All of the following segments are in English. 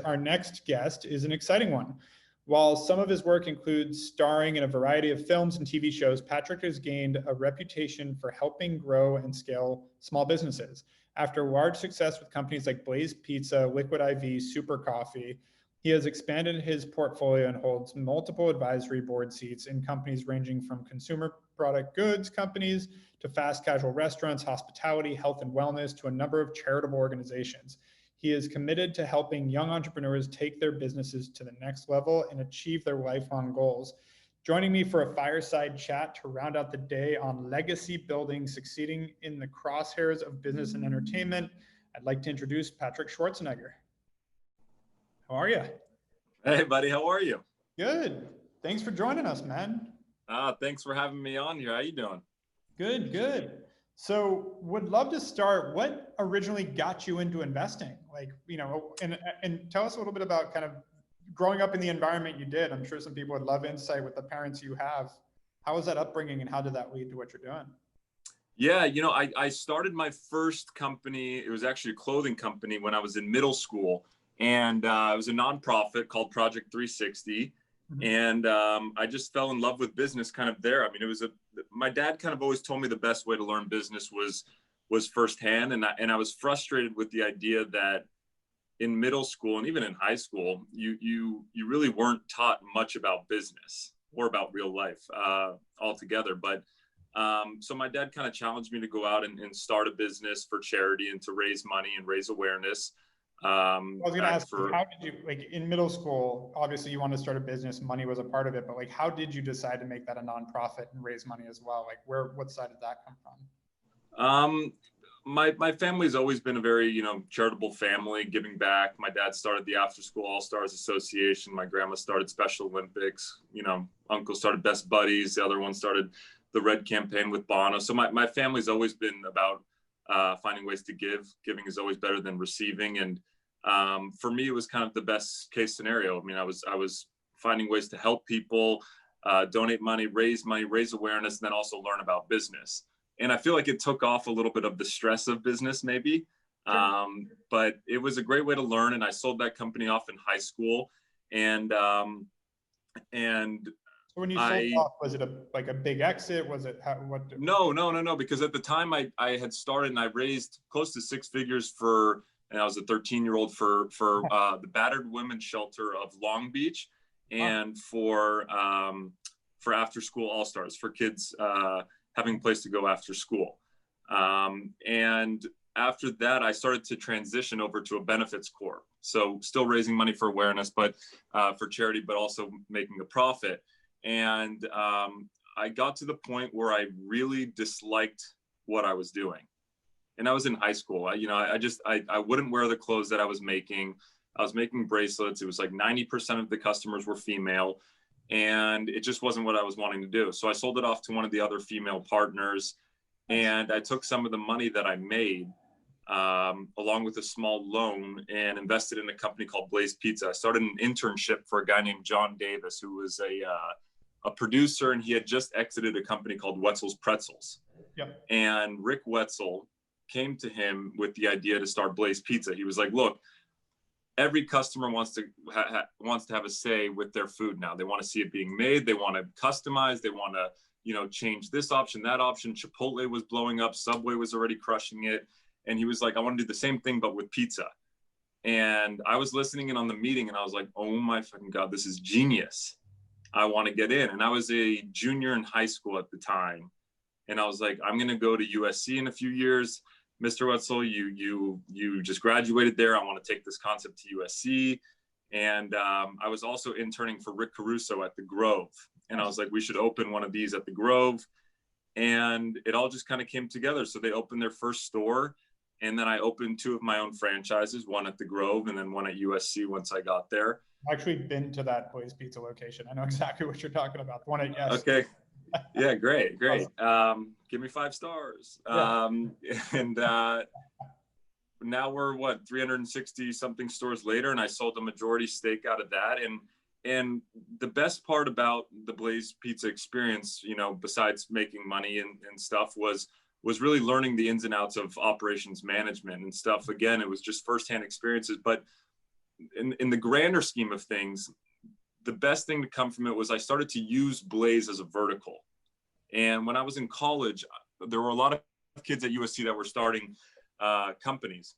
Our next guest is an exciting one. While some of his work includes starring in a variety of films and TV shows, Patrick has gained a reputation for helping grow and scale small businesses. After large success with companies like Blaze Pizza, Liquid IV, Super Coffee, he has expanded his portfolio and holds multiple advisory board seats in companies ranging from consumer product goods companies to fast casual restaurants, hospitality, health and wellness, to a number of charitable organizations. He is committed to helping young entrepreneurs take their businesses to the next level and achieve their lifelong goals. Joining me for a fireside chat to round out the day on legacy building, succeeding in the crosshairs of business and entertainment, I'd like to introduce Patrick Schwarzenegger. How are you? Hey, buddy. How are you? Good. Thanks for joining us, man. Thanks for having me on here. How you doing? Good, good. So would love to start, what originally got you into investing? Like, and tell us a little bit about kind of growing up in the environment you did. I'm sure some people would love insight with the parents you have. How was that upbringing and how did that lead to what you're doing? Yeah, I started my first company. It was actually a clothing company when I was in middle school. And it was a nonprofit called Project 360. Mm-hmm. And I just fell in love with business kind of there. I mean, my dad kind of always told me the best way to learn business was firsthand. And I was frustrated with the idea that in middle school and even in high school, you really weren't taught much about business or about real life altogether. But so my dad kind of challenged me to go out and start a business for charity and to raise money and raise awareness. I was going to ask, how did you, like in middle school, obviously you wanted to start a business, money was a part of it, but like, how did you decide to make that a nonprofit and raise money as well? Like what side did that come from? My family's always been a very, charitable family, giving back. My dad started the After School All-Stars Association. My grandma started Special Olympics. Uncle started Best Buddies. The other one started the Red Campaign with Bono. So my family's always been about finding ways to give. Giving is always better than receiving. And for me, it was kind of the best case scenario. I mean, I was finding ways to help people, donate money, raise awareness, and then also learn about business. And I feel like it took off a little bit of the stress of business maybe. Sure. But it was a great way to learn. And I sold that company off in high school. And so when you sold it off, was it a big exit? Was it No. Because at the time I had started and I raised close to six figures and I was a 13-year-old for the battered women's shelter of Long Beach, and for After School All-Stars, for kids having a place to go after school. And after that, I started to transition over to a benefits corp. So still raising money for awareness, but for charity, but also making a profit. And I got to the point where I really disliked what I was doing. And I was in high school. I wouldn't wear the clothes that I was making. I was making bracelets. It was like 90% of the customers were female. And it just wasn't what I was wanting to do. So I sold it off to one of the other female partners. And I took some of the money that I made, along with a small loan, and invested in a company called Blaze Pizza. I started an internship for a guy named John Davis, who was a producer, and he had just exited a company called Wetzel's Pretzels. Yep. And Rick Wetzel came to him with the idea to start Blaze Pizza. He was like, look, every customer wants to have a say with their food now. They want to see it being made. They want to customize. They want to, change this option, that option. Chipotle was blowing up. Subway was already crushing it. And he was like, I want to do the same thing, but with pizza. And I was listening in on the meeting and I was like, oh my fucking God, this is genius. I want to get in. And I was a junior in high school at the time. And I was like, I'm going to go to USC in a few years. Mr. Wetzel, you just graduated there. I want to take this concept to USC. And I was also interning for Rick Caruso at the Grove. And I was like, we should open one of these at the Grove. And it all just kind of came together. So they opened their first store. And then I opened two of my own franchises, one at the Grove and then one at USC once I got there. I've actually been to that Blaze Pizza location. I know exactly what you're talking about. The one at USC. Okay. Yeah, great. Give me 5 stars. Yeah. And now we're 360 something stores later, and I sold a majority stake out of that. And the best part about the Blaze Pizza experience, besides making money and stuff, was really learning the ins and outs of operations management and stuff. Again, it was just firsthand experiences, but in the grander scheme of things, the best thing to come from it was I started to use Blaze as a vertical. And when I was in college, there were a lot of kids at USC that were starting companies,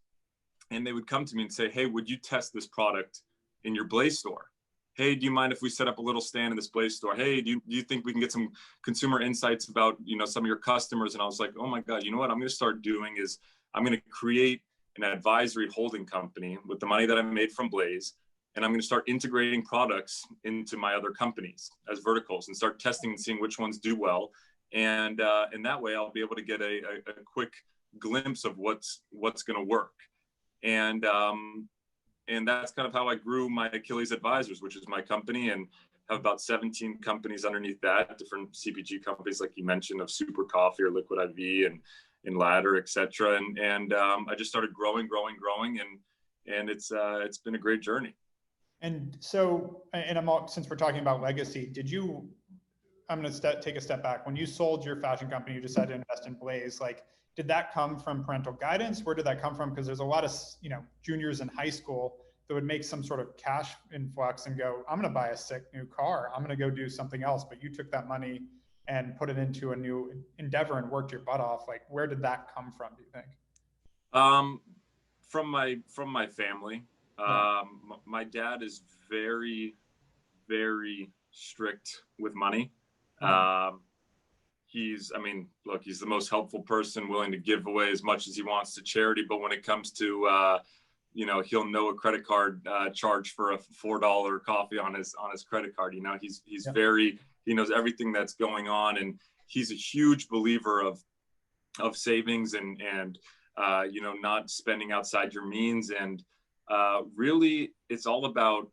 and they would come to me and say, hey, would you test this product in your Blaze store? Hey, do you mind if we set up a little stand in this Blaze store? Hey, do you think we can get some consumer insights about, you know, some of your customers? And I was like, oh my God, you know what I'm going to start doing is I'm going to create an advisory holding company with the money that I made from Blaze. And I'm going to start integrating products into my other companies as verticals and start testing and seeing which ones do well. And in that way, I'll be able to get a quick glimpse of what's going to work. And that's kind of how I grew my Achilles Advisors, which is my company, and have about 17 companies underneath that, different CPG companies, like you mentioned, of Super Coffee or Liquid IV and Ladder, et cetera. And I just started growing, and it's been a great journey. And so, since we're talking about legacy, I'm going to take a step back. When you sold your fashion company, you decided to invest in Blaze. Like, did that come from parental guidance? Where did that come from? Because there's a lot of, you know, juniors in high school that would make some sort of cash influx and go, I'm going to buy a sick new car. I'm going to go do something else. But you took that money and put it into a new endeavor and worked your butt off. Like, where did that come from, do you think? From my family. My dad is very, very strict with money. He's the most helpful person, willing to give away as much as he wants to charity. But when it comes to, he'll know a credit card charge for a $4 coffee on his credit card. You know, he's he knows everything that's going on, and he's a huge believer of savings and not spending outside your means. And really, it's all about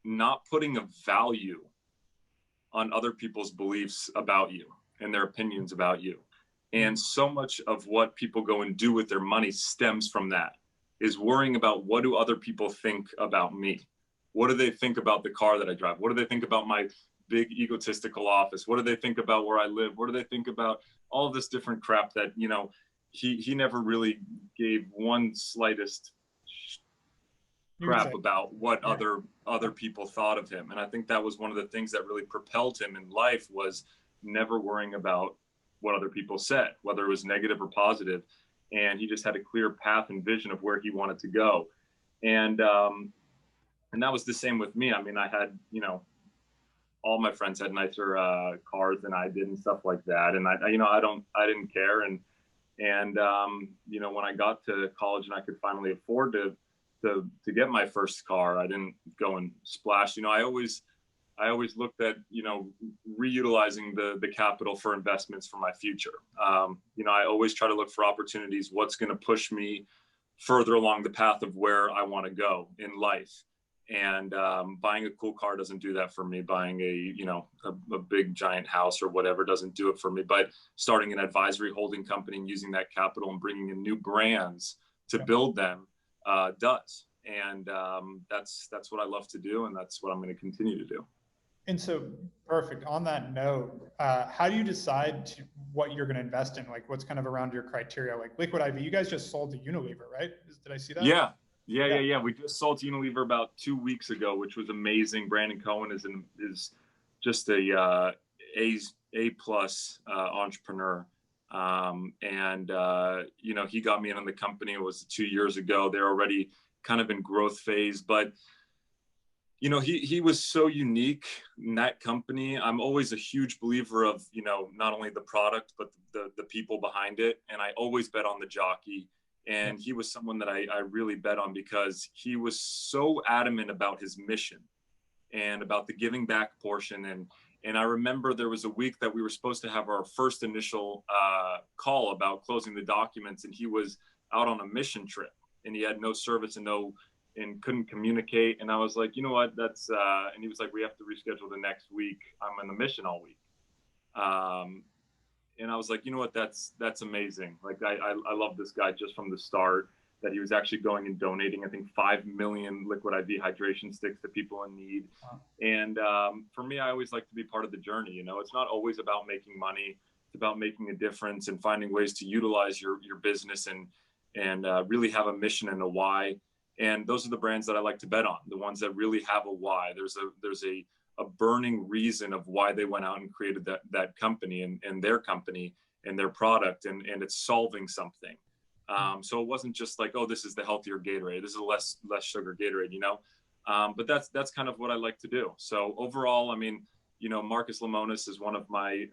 not putting a value on other people's beliefs about you and their opinions about you. And so much of what people go and do with their money stems from that, is worrying about, what do other people think about me? What do they think about the car that I drive? What do they think about my big egotistical office? What do they think about where I live? What do they think about all of this different crap that, you know, he never really gave one slightest crap about what other people thought of him. And I think that was one of the things that really propelled him in life, was never worrying about what other people said, whether it was negative or positive. And he just had a clear path and vision of where he wanted to go. And that was the same with me. I mean, I had, you know, all my friends had nicer cars than I did and stuff like that. And I didn't care. And when I got to college and I could finally afford to get my first car, I didn't go and splash. You know, I always looked at, you know, reutilizing the capital for investments for my future. I always try to look for opportunities, what's going to push me further along the path of where I want to go in life. And buying a cool car doesn't do that for me. Buying a big giant house or whatever doesn't do it for me. But starting an advisory holding company and using that capital and bringing in new brands to build them does. And that's what I love to do, and that's what I'm going to continue to do. And so, perfect. On that note, how do you decide what you're going to invest in? Like, what's kind of around your criteria? Like Liquid IV, you guys just sold to Unilever, right? Did I see that? Yeah. We just sold to Unilever about 2 weeks ago, which was amazing. Brandon Cohen is just a plus entrepreneur. He got me in on the company. It was 2 years ago. They're already kind of in growth phase, but you know, he was so unique in that company. I'm always a huge believer of, you know, not only the product, but the people behind it. And I always bet on the jockey. And he was someone that I really bet on, because he was so adamant about his mission and about the giving back portion. And I remember there was a week that we were supposed to have our first initial call about closing the documents, and he was out on a mission trip, and he had no service and couldn't communicate. And I was like, you know what, and he was like, we have to reschedule the next week. I'm on the mission all week. And I was like, you know what, that's amazing. Like, I love this guy just from the start, that he was actually going and donating, I think, 5 million Liquid IV hydration sticks to people in need. Wow. And for me, I always like to be part of the journey. You know, it's not always about making money. It's about making a difference and finding ways to utilize your business and really have a mission and a why. And those are the brands that I like to bet on, the ones that really have a why. There's a burning reason of why they went out and created that company and their company and their product, and it's solving something. So it wasn't just like, oh, this is the healthier Gatorade, this is a less sugar Gatorade, you know. But that's kind of what I like to do. So overall, I mean, you know, Marcus Lemonis is one of my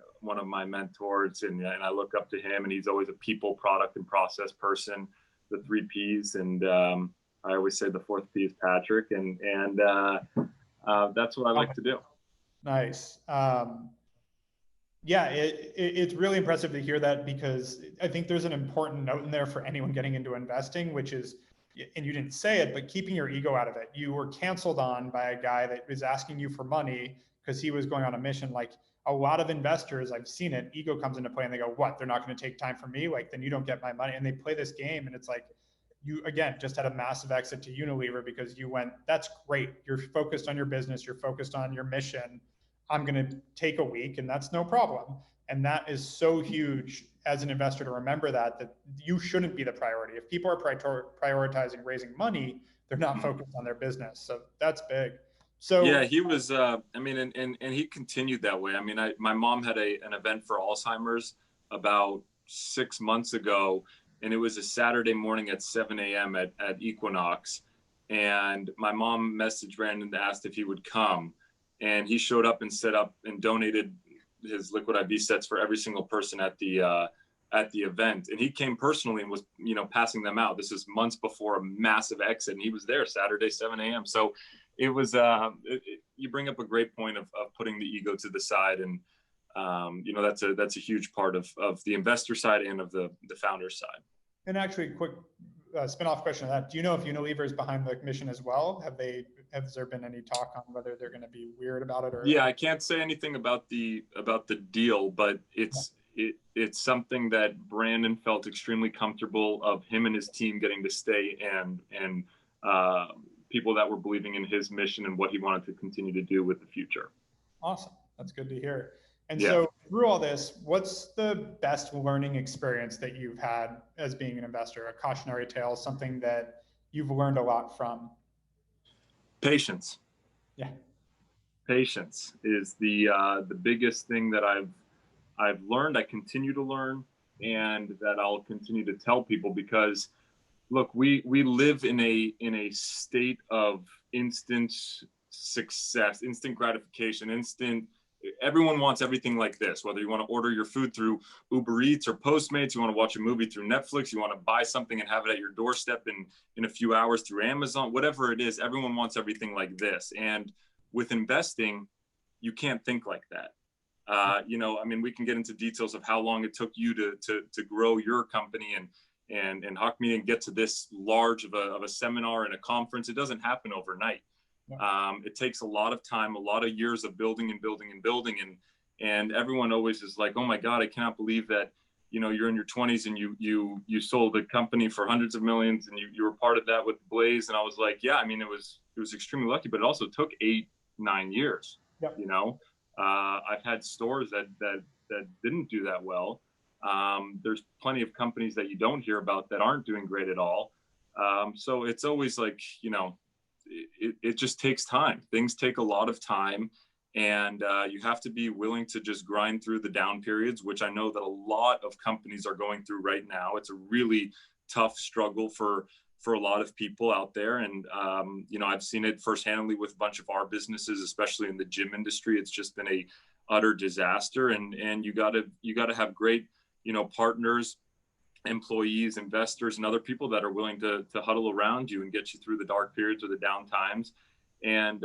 mentors, and I look up to him, and he's always a people, product, and process person, the 3 Ps. And I always say the 4th P is Patrick, and that's what I like to do. Nice. Yeah, it's really impressive to hear that, because I think there's an important note in there for anyone getting into investing, which is, and you didn't say it, but keeping your ego out of it. You were canceled on by a guy that was asking you for money because he was going on a mission. Like, a lot of investors, I've seen it, ego comes into play and they go, what, they're not going to take time from me? Like, then you don't get my money. And they play this game, and it's like, you, again, just had a massive exit to Unilever because you went, that's great. You're focused on your business. You're focused on your mission. I'm going to take a week, and that's no problem. And that is so huge as an investor to remember that you shouldn't be the priority. If people are prioritizing raising money, they're not focused on their business. So that's big. So yeah, he was, I mean, and he continued that way. I mean, my mom had an event for Alzheimer's about 6 months ago, and it was a Saturday morning at 7 a.m. at Equinox. And my mom messaged Brandon to ask if he would come. And he showed up and set up and donated his liquid IV sets for every single person at the event. And he came personally and was, you know, passing them out. This is months before a massive exit, and he was there Saturday, 7 a.m. So it was, you bring up a great point of putting the ego to the side. And, you know, that's a huge part of the investor side and of the founder side. And actually, quick spin-off question of that. Do you know if Unilever is behind the mission as well? Has there been any talk on whether they're going to be weird about it? Or yeah, I can't say anything about the deal, but it's something that Brandon felt extremely comfortable of him and his team getting to stay, and people that were believing in his mission and what he wanted to continue to do with the future. Awesome. That's good to hear. And yeah. So through all this, what's the best learning experience that you've had as being an investor? A cautionary tale, something that you've learned a lot from? Patience. Yeah. Patience is the biggest thing that I've learned. I continue to learn, and that I'll continue to tell people, because look, we live in a state of instant success, instant gratification, everyone wants everything like this. Whether you want to order your food through Uber Eats or Postmates, you want to watch a movie through Netflix, you want to buy something and have it at your doorstep in a few hours through Amazon, whatever it is, everyone wants everything like this. And with investing, you can't think like that. You know, I mean, we can get into details of how long it took you to grow your company and Hawke Media and get to this large of a seminar and a conference. It doesn't happen overnight. It takes a lot of time, a lot of years of building and building and building. And everyone always is like, oh my God, I cannot believe that, you know, you're in your 20s and you sold a company for hundreds of millions, and you were part of that with Blaze. And I was like, yeah, I mean, it was extremely lucky, but it also took 8-9 years. Yep. You know, I've had stores that didn't do that well. There's plenty of companies that you don't hear about that aren't doing great at all. So it's always like, you know, it just takes time. Things take a lot of time, and you have to be willing to just grind through the down periods, which I know that a lot of companies are going through right now. It's a really tough struggle for a lot of people out there. And, you know, I've seen it firsthand with a bunch of our businesses, especially in the gym industry. It's just been a utter disaster. And you gotta have great, you know, partners, employees, investors, and other people that are willing to huddle around you and get you through the dark periods or the down times, and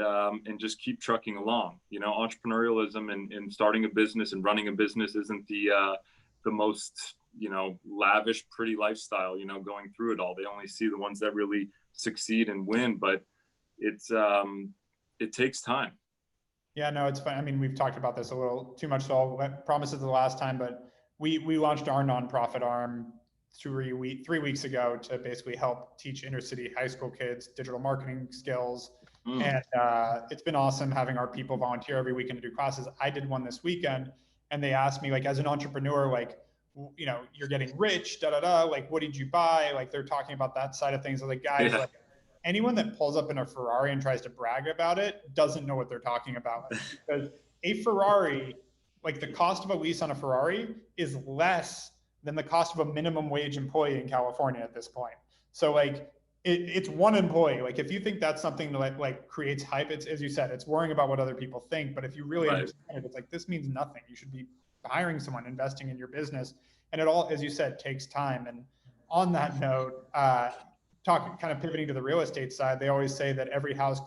just keep trucking along. You know, entrepreneurialism and starting a business and running a business isn't the most, you know, lavish, pretty lifestyle, you know, going through it all. They only see the ones that really succeed and win, but it takes time. Yeah, no, it's fine. I mean, we've talked about this a little too much, so I'll promise it the last time, but we launched our nonprofit arm 3 weeks ago to basically help teach inner city high school kids digital marketing skills. And it's been awesome having our people volunteer every weekend to do classes. I did one this weekend, and they asked me, like, as an entrepreneur, like, you know, you're getting rich, like, what did you buy? Like, they're talking about that side of things. Like, guys, like, anyone that pulls up in a Ferrari and tries to brag about it doesn't know what they're talking about. Because a Ferrari, like the cost of a lease on a Ferrari is less than the cost of a minimum wage employee in California at this point. So like it's one employee. Like if you think that's something that like creates hype, it's, as you said, it's worrying about what other people think. But if you really understand it, it's like, this means nothing. You should be hiring someone, investing in your business. And it all, as you said, takes time. And on that note, kind of pivoting to the real estate side, they always say that every house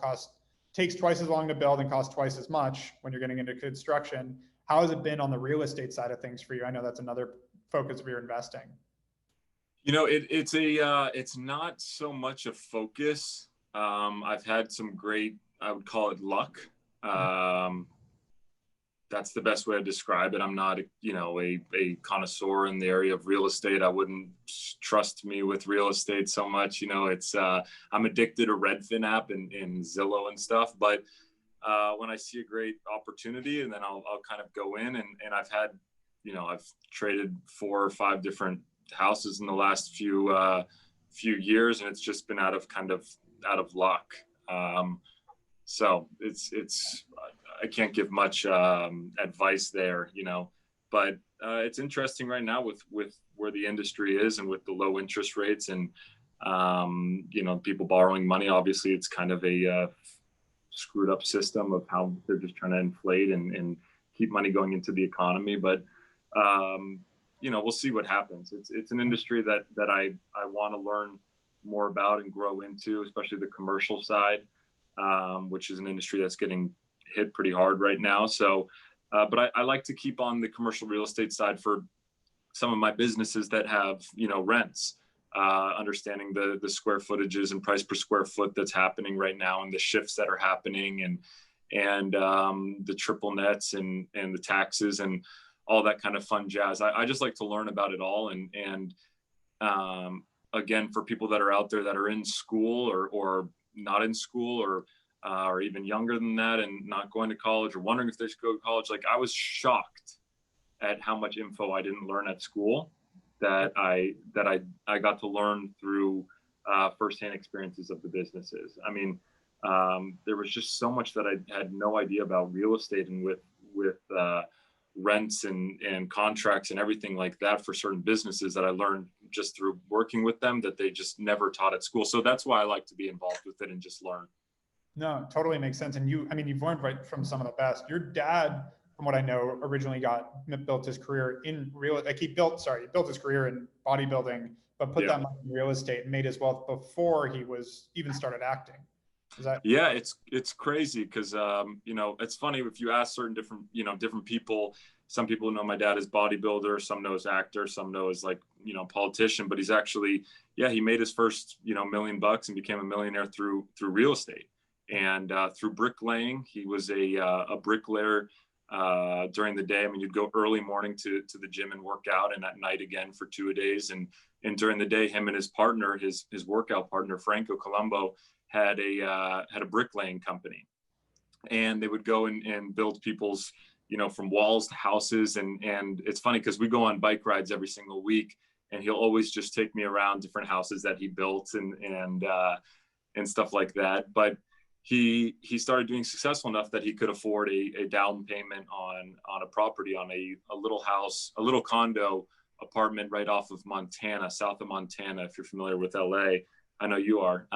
takes twice as long to build and costs twice as much when you're getting into construction. How has it been on the real estate side of things for you? I know that's another focus of your investing. You know, it's not so much a focus. I've had some great, I would call it luck. That's the best way to describe it. I'm not, a connoisseur in the area of real estate. I wouldn't trust me with real estate so much. I'm addicted to Redfin app and Zillow and stuff. But when I see a great opportunity, and then I'll kind of go in, and I've had, I've traded 4 or 5 different houses in the last few years, and it's just been out of luck. So it's I can't give much advice there, but it's interesting right now with where the industry is and with the low interest rates and people borrowing money. Obviously, it's kind of a screwed up system of how they're just trying to inflate and keep money going into the economy. But we'll see what happens. It's an industry that I want to learn more about and grow into, especially the commercial side, which is an industry that's getting hit pretty hard right now. So, but I like to keep on the commercial real estate side for some of my businesses that have, rents, understanding the square footages and price per square foot that's happening right now, and the shifts that are happening, and the triple nets and the taxes and all that kind of fun jazz. I just like to learn about it all. And again, for people that are out there that are in school or not in school, or even younger than that and not going to college or wondering if they should go to college, like I was shocked at how much info I didn't learn at school that I got to learn through firsthand experiences of the businesses. I mean, there was just so much that I had no idea about real estate, and with rents and contracts and everything like that for certain businesses that I learned just through working with them that they just never taught at school. So that's why I like to be involved with it and just learn. No, totally makes sense. And you've learned right from some of the best. Your dad, from what I know, originally built his career in he built his career in bodybuilding, but put that money in real estate and made his wealth before he was even started acting. Yeah, it's crazy because it's funny if you ask certain different people. Some people know my dad as bodybuilder, some know as actor, some know as politician, but he's actually he made his first $1 million and became a millionaire through real estate and through bricklaying. He was a bricklayer during the day. I mean, you'd go early morning to the gym and work out, and at night again for 2 days, and during the day, him and his partner, his workout partner Franco Colombo, had a bricklaying company, and they would go and build people's, from walls to houses. And it's funny because we go on bike rides every single week, and he'll always just take me around different houses that he built and stuff like that. But he started doing successful enough that he could afford a down payment on a property, on a little house, a little condo apartment right off of Montana, south of Montana, if you're familiar with LA. I know you are.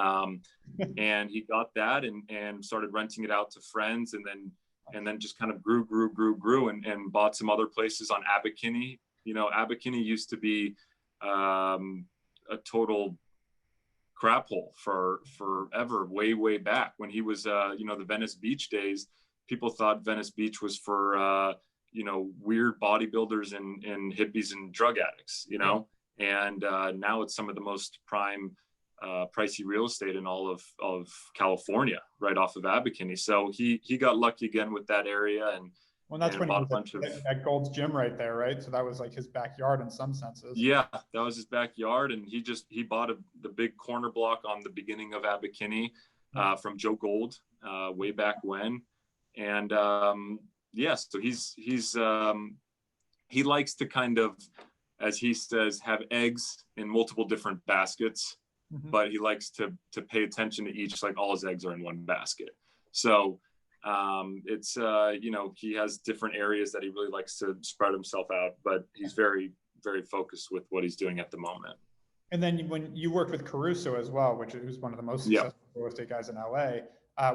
And he got that and started renting it out to friends, and then just kind of grew and bought some other places on Abercrombie. Abercrombie used to be a total crap hole for forever, way back when he was, the Venice Beach days. People thought Venice Beach was for, weird bodybuilders and hippies and drug addicts, and now it's some of the most prime pricey real estate in all of California, right off of Abercrombie. So he got lucky again with that area, and that's when he was at Gold's Gym right there, right? So that was like his backyard in some senses. Yeah, that was his backyard, and he bought the big corner block on the beginning of Abercrombie from Joe Gold way back when, and so he likes to kind of, as he says, have eggs in multiple different baskets. but he likes to pay attention to each, like all his eggs are in one basket. So it's, you know, he has different areas that he really likes to spread himself out, but he's very, very focused with what he's doing at the moment. And then when you worked with Caruso as well, which is one of the most successful real estate guys in LA,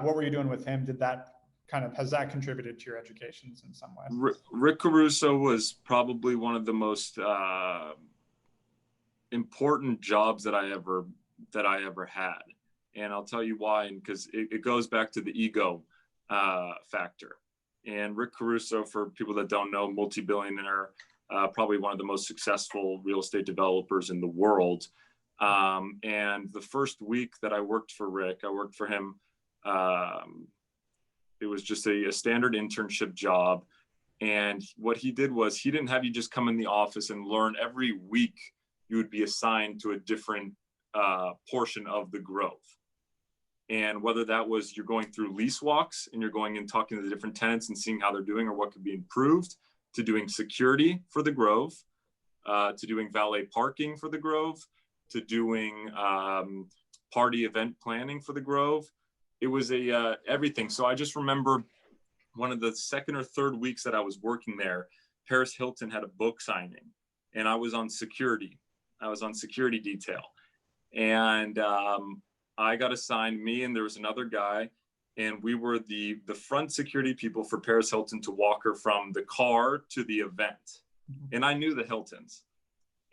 what were you doing with him? Has that contributed to your educations in some way? Rick Caruso was probably one of the most important jobs that I ever had. And I'll tell you why, because it goes back to the ego factor. And Rick Caruso, for people that don't know, multi-billionaire, probably one of the most successful real estate developers in the world. And the first week that I worked for Rick, I worked for him. It was just a standard internship job. And what he did was he didn't have you just come in the office and learn. Every week you would be assigned to a different portion of the growth. And whether that was you're going through lease walks and you're going and talking to the different tenants and seeing how they're doing or what could be improved, to doing security for the Grove, to doing valet parking for the Grove, to doing party event planning for the Grove. It was everything. So I just remember one of the second or third weeks that I was working there, Paris Hilton had a book signing and I was on security. I was on security detail. And I got assigned, me and there was another guy, and we were the front security people for Paris Hilton to walk her from the car to the event. And I knew the Hiltons.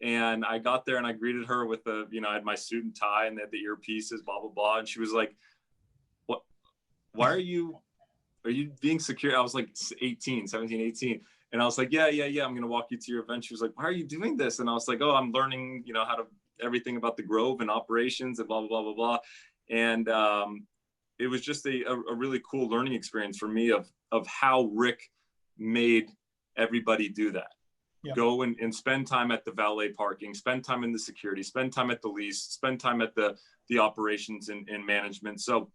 And I got there and I greeted her with I had my suit and tie and they had the earpieces, blah, blah, blah. And she was like, "What? Why are you being secure?" I was like 17, 18. And I was like, yeah, I'm going to walk you to your event. She was like, "Why are you doing this?" And I was like, "Oh, I'm learning, how to everything about the Grove and operations and blah, blah, blah, blah, blah." And it was just a really cool learning experience for me of how Rick made everybody do that. Yeah. Go and spend time at the valet parking, spend time in the security, spend time at the lease, spend time at the operations and management. So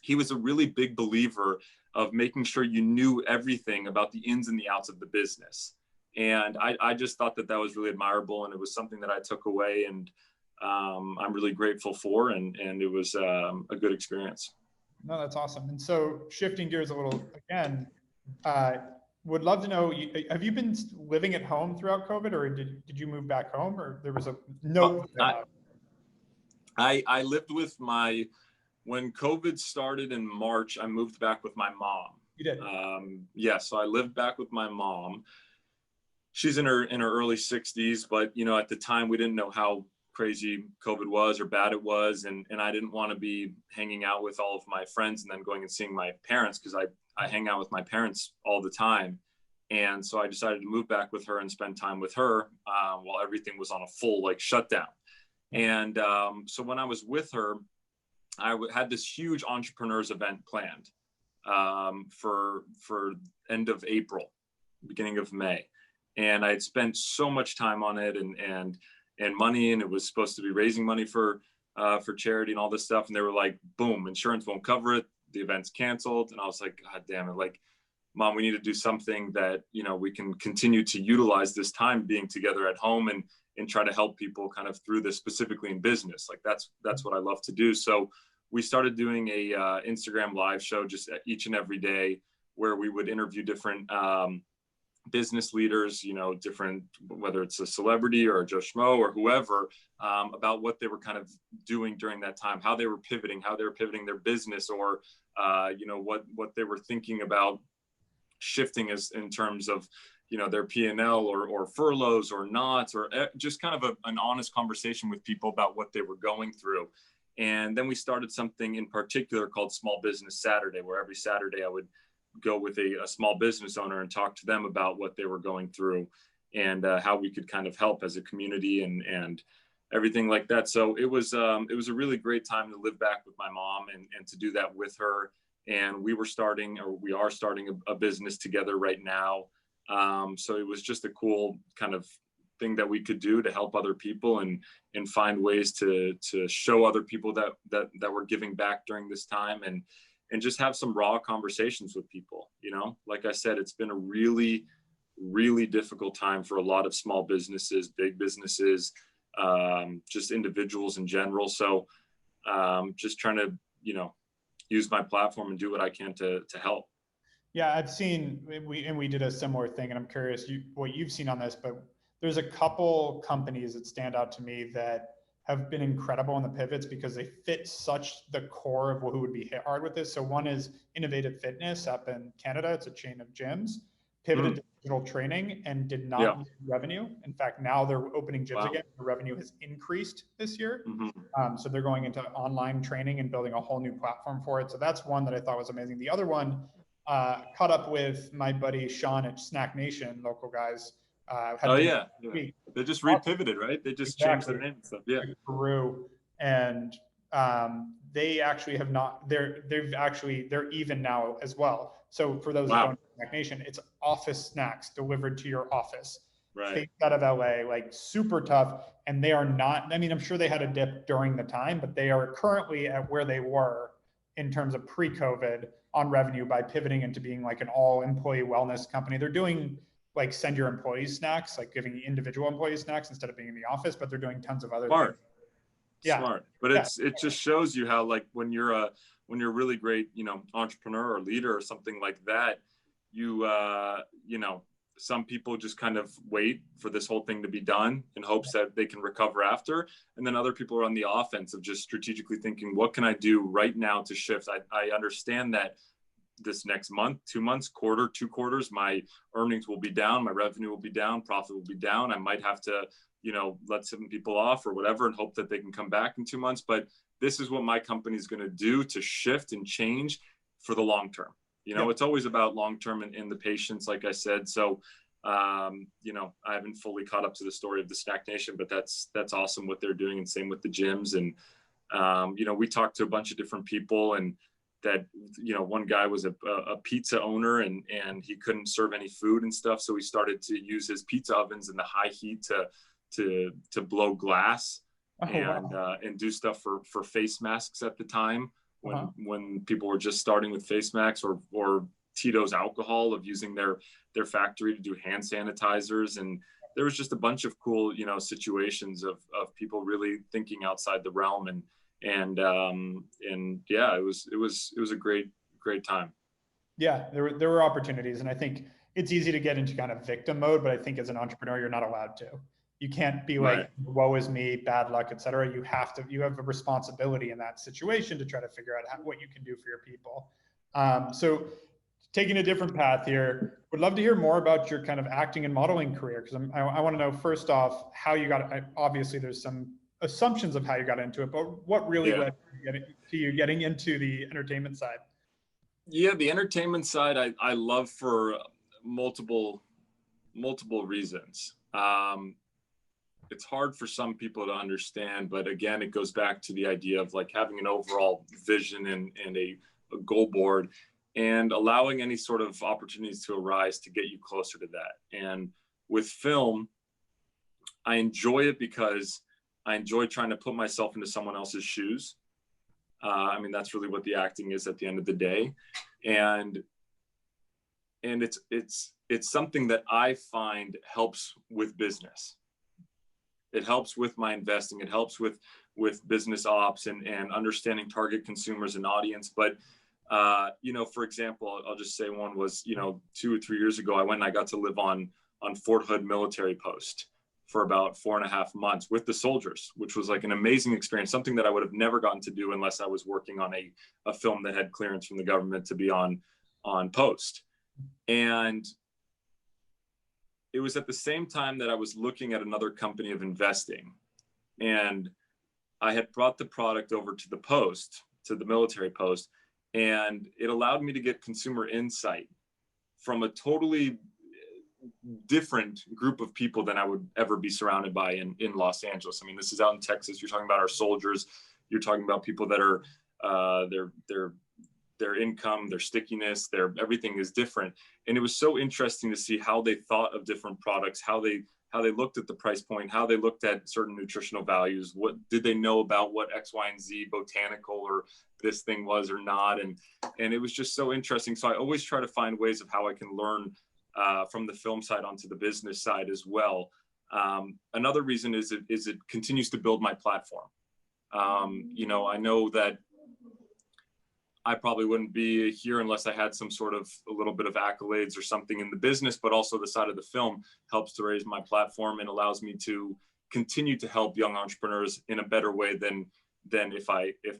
he was a really big believer of making sure you knew everything about the ins and the outs of the business. And I just thought that was really admirable. And it was something that I took away and I'm really grateful for. And it was a good experience. No, that's awesome. And so shifting gears a little again, would love to know, have you been living at home throughout COVID or did you move back home or there was a note? I lived with when COVID started in March, I moved back with my mom. You did? Yeah, so I lived back with my mom. She's in her early 60s, but at the time we didn't know how crazy COVID was or bad it was. And I didn't want to be hanging out with all of my friends and then going and seeing my parents because I hang out with my parents all the time. And so I decided to move back with her and spend time with her while everything was on a full shutdown. And so when I was with her, I had this huge entrepreneurs event planned for end of April, beginning of May. And I had spent so much time on it and money, and it was supposed to be raising money for charity and all this stuff. And they were like, boom, insurance won't cover it. The event's canceled. And I was like, God damn it. Mom, we need to do something that, we can continue to utilize this time being together at home and try to help people kind of through this, specifically in business. That's what I love to do. So we started doing a Instagram live show just each and every day where we would interview different business leaders, different, whether it's a celebrity or a Joe Schmo or whoever, about what they were kind of doing during that time, how they were pivoting their business or, what they were thinking about shifting as in terms of, their P&L or furloughs or not, or just kind of an honest conversation with people about what they were going through. And then we started something in particular called Small Business Saturday, where every Saturday I would go with a small business owner and talk to them about what they were going through and how we could kind of help as a community and everything like that. So it was a really great time to live back with my mom and to do that with her. And we are starting a business together right now. So it was just a cool kind of thing that we could do to help other people and find ways to show other people that we're giving back during this time and just have some raw conversations with people. Like I said, it's been a really, really difficult time for a lot of small businesses, big businesses. just individuals in general. So just trying to, use my platform and do what I can to help. Yeah, I've seen, we did a similar thing, and I'm curious what you've seen on this, but there's a couple companies that stand out to me that have been incredible in the pivots because they fit such the core of who would be hit hard with this. So one is Innovative Fitness up in Canada. It's a chain of gyms, pivoted to digital training and did not lose revenue. In fact, now they're opening gyms again. The revenue has increased this year. So they're going into online training and building a whole new platform for it. So that's one that I thought was amazing. The other one, caught up with my buddy Sean at Snack Nation, local guys. They just repivoted, right? They just changed their name and stuff. Yeah, Peru, and they actually have not. They're even now as well. So for those that don't know Snack Nation, it's office snacks delivered to your office. Right. Based out of LA, like super tough, and they are not. I mean, I'm sure they had a dip during the time, but they are currently at where they were in terms of pre-COVID on revenue by pivoting into being like an all-employee wellness company. They're doing like send your employees snacks, like giving individual employees snacks instead of being in the office, but they're doing tons of other things. Smart. But it just shows you how, like, when you're a really great, entrepreneur or leader or something like that, some people just kind of wait for this whole thing to be done in hopes that they can recover after. And then other people are on the offense of just strategically thinking, what can I do right now to shift? I understand that this next month, 2 months, quarter, 2 quarters, my earnings will be down, my revenue will be down, profit will be down. I might have to, let some people off or whatever and hope that they can come back in 2 months. But this is what my company is going to do to shift and change for the long term. It's always about long term and the patience, like I said. So, I haven't fully caught up to the story of the Snack Nation, but that's awesome what they're doing, and same with the gyms. And, we talked to a bunch of different people, and that, one guy was a pizza owner and he couldn't serve any food and stuff. So he started to use his pizza ovens in the high heat to blow glass and do stuff for face masks at the time when people were just starting with face masks, or Tito's alcohol, of using their factory to do hand sanitizers. And there was just a bunch of cool, situations of people really thinking outside the realm. And yeah, it was a great time. Yeah, there were opportunities, and I think it's easy to get into kind of victim mode, but I think as an entrepreneur, you're not allowed to. You can't be like, woe is me, bad luck, et cetera. You have a responsibility in that situation to try to figure out what you can do for your people. So taking a different path here, would love to hear more about your kind of acting and modeling career, because I want to know, first off, how you got it. Obviously there's some assumptions of how you got into it, but what really led to you getting into the entertainment side? Yeah, the entertainment side, I love for multiple reasons. It's hard for some people to understand, but again, it goes back to the idea of like having an overall vision and a goal board, and allowing any sort of opportunities to arise to get you closer to that. And with film, I enjoy it because I enjoy trying to put myself into someone else's shoes. I mean, that's really what the acting is at the end of the day. And it's something that I find helps with business. It helps with my investing. It helps with business ops and understanding target consumers and audience. But, for example, I'll just say one was, 2 or 3 years ago, I went and I got to live on Fort Hood military post for about 4.5 months with the soldiers, which was like an amazing experience, something that I would have never gotten to do unless I was working on a film that had clearance from the government to be on post. And it was at the same time that I was looking at another company of investing, and I had brought the product over to the post, to the military post, and it allowed me to get consumer insight from a totally different group of people than I would ever be surrounded by in Los Angeles. I mean, this is out in Texas. You're talking about our soldiers. You're talking about people that are their income, their stickiness, everything is different. And it was so interesting to see how they thought of different products, how they looked at the price point, how they looked at certain nutritional values. What did they know about what X, Y, and Z botanical or this thing was or not? And it was just so interesting. So I always try to find ways of how I can learn from the film side onto the business side as well. Another reason is it continues to build my platform. You know, I know that I probably wouldn't be here unless I had some sort of a little bit of accolades or something in the business, but also the side of the film helps to raise my platform and allows me to continue to help young entrepreneurs in a better way than if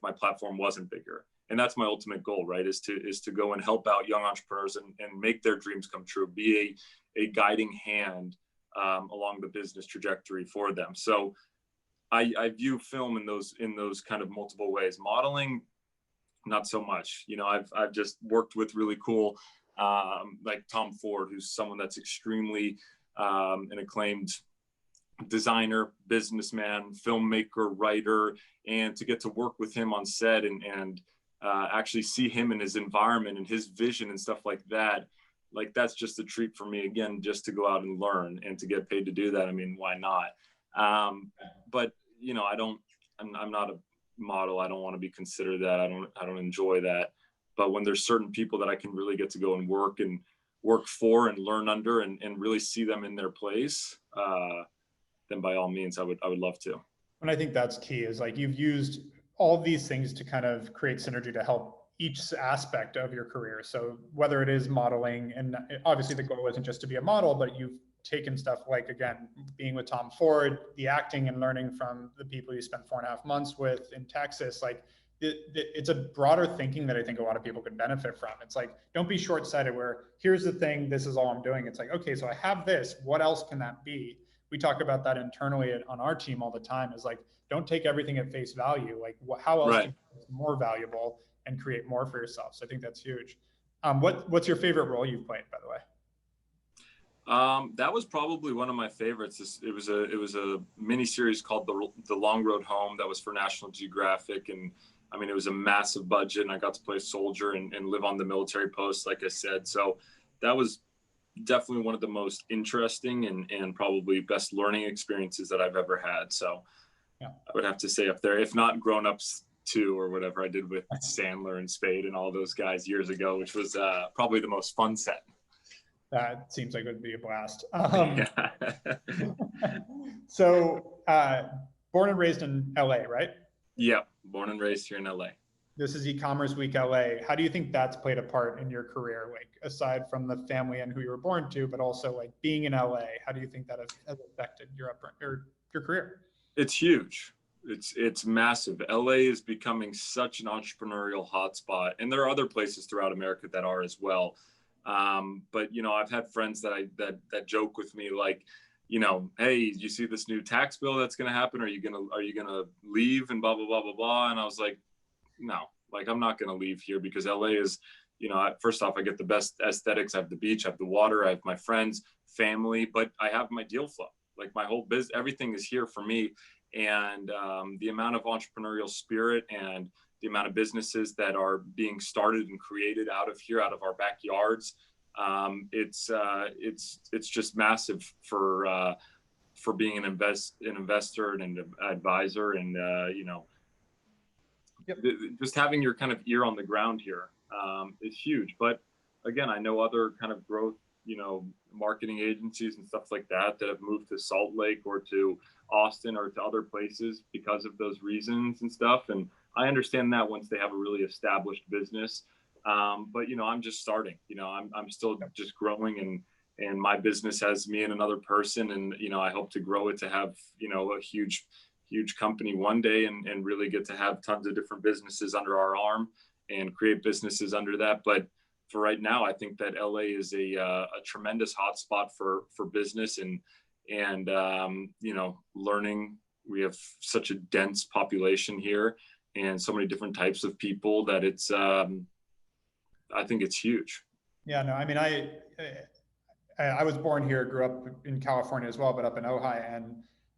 my platform wasn't bigger. And that's my ultimate goal, right? Is to go and help out young entrepreneurs and make their dreams come true, be a guiding hand along the business trajectory for them. So I view film in those kind of multiple ways. Modeling, not so much. You know, I've just worked with really cool, like Tom Ford, who's someone that's extremely an acclaimed designer, businessman, filmmaker, writer, and to get to work with him on set and actually see him in his environment and his vision and stuff like that. Like, that's just a treat for me, again, just to go out and learn and to get paid to do that. I mean, why not? But, you know, I'm not a model. I don't want to be considered that. I don't enjoy that. But when there's certain people that I can really get to go and work for and learn under and really see them in their place, then by all means, I would love to. And I think that's key, is like, you've used all of these things to kind of create synergy to help each aspect of your career. So whether it is modeling, and obviously the goal isn't just to be a model, but you've taken stuff like, again, being with Tom Ford, the acting and learning from the people you spent 4.5 months with in Texas. Like, it's a broader thinking that I think a lot of people could benefit from. It's like, don't be short-sighted where here's the thing, this is all I'm doing. It's like, okay, so I have this, what else can that be? We talk about that internally on our team all the time, is like, don't take everything at face value. Like, how else can you be more valuable and create more for yourself? So I think that's huge. What's your favorite role you've played, by the way? That was probably one of my favorites. It was a mini series called The Long Road Home that was for National Geographic, and I mean, it was a massive budget, and I got to play a soldier and live on the military post, like I said. So that was definitely one of the most interesting and probably best learning experiences that I've ever had. So yeah, I would have to say up there, if not Grown Ups 2 or whatever I did with Sandler and Spade and all those guys years ago, which was probably the most fun set. That seems like it would be a blast. Yeah. So born and raised in LA, right? Yeah, born and raised here in LA. This is e-commerce week LA. How do you think that's played a part in your career? Like, aside from the family and who you were born to, but also like being in LA, how do you think that has affected your career? It's huge. It's massive. LA is becoming such an entrepreneurial hotspot, and there are other places throughout America that are as well. But you know, I've had friends that joke with me, like, you know, hey, you see this new tax bill that's going to happen? Are you gonna leave and blah blah blah blah blah? And I was like, no, like, I'm not going to leave here, because LA is, you know, first off, I get the best aesthetics. I have the beach, I have the water, I have my friends, family, but I have my deal flow. Like, my whole business, everything is here for me. And the amount of entrepreneurial spirit and the amount of businesses that are being started and created out of here, out of our backyards, it's just massive for being an investor and an advisor, and you know, yep, just having your kind of ear on the ground here is huge. But again, I know other kind of growth, you know, marketing agencies and stuff like that have moved to Salt Lake or to Austin or to other places because of those reasons and stuff. And I understand that once they have a really established business. But, you know, I'm just starting, you know, I'm still just growing, and my business has me and another person. And, you know, I hope to grow it to have, you know, a huge company one day, and really get to have tons of different businesses under our arm and create businesses under that. But for right now, I think that LA is a tremendous hotspot for business and you know, learning. We have such a dense population here and so many different types of people that it's, I think it's huge. Yeah, no, I mean, I was born here, grew up in California as well, but up in Ojai. And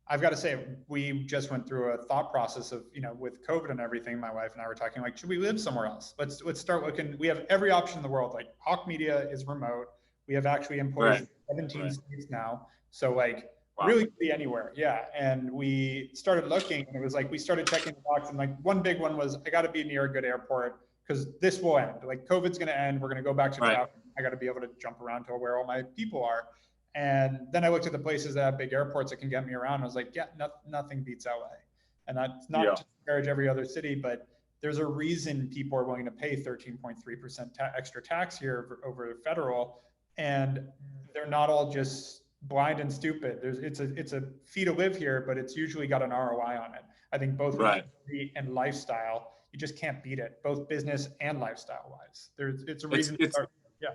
I've got to say, we just went through a thought process of, you know, with COVID and everything, my wife and I were talking, like, should we live somewhere else? Let's start looking. We have every option in the world. Like, Hawke Media is remote. We have actually employees in 17 states now. So like, wow, really could be anywhere. Yeah. And we started looking, and it was like, we started checking the box, and like, one big one was, I got to be near a good airport, because this will end. Like, COVID's going to end. We're going to go back to travel. I got to be able to jump around to where all my people are. And then I looked at the places that have big airports that can get me around. I was like, yeah, nothing beats LA. And that's not to disparage every other city, but there's a reason people are willing to pay 13.3% extra tax here over federal. And they're not all just blind and stupid. It's a fee to live here, but it's usually got an ROI on it. I think both efficiency and lifestyle, you just can't beat it, both business and lifestyle wise. It's a reason to start. Yeah.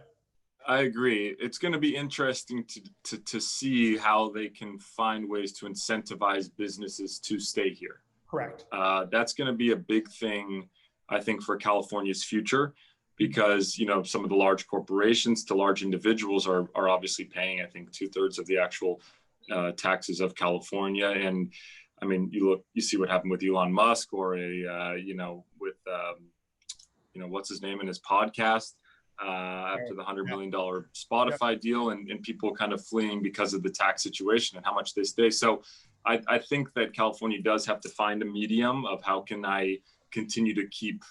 I agree. It's going to be interesting to see how they can find ways to incentivize businesses to stay here. Correct. That's going to be a big thing, I think, for California's future, because, you know, some of the large corporations to large individuals are obviously paying, I think, 2/3 of the actual taxes of California. And I mean, you see what happened with Elon Musk, or with what's his name in his podcast after the $100 million Spotify deal, and people kind of fleeing because of the tax situation and how much they stay. So I think that California does have to find a medium of how can I continue to keep,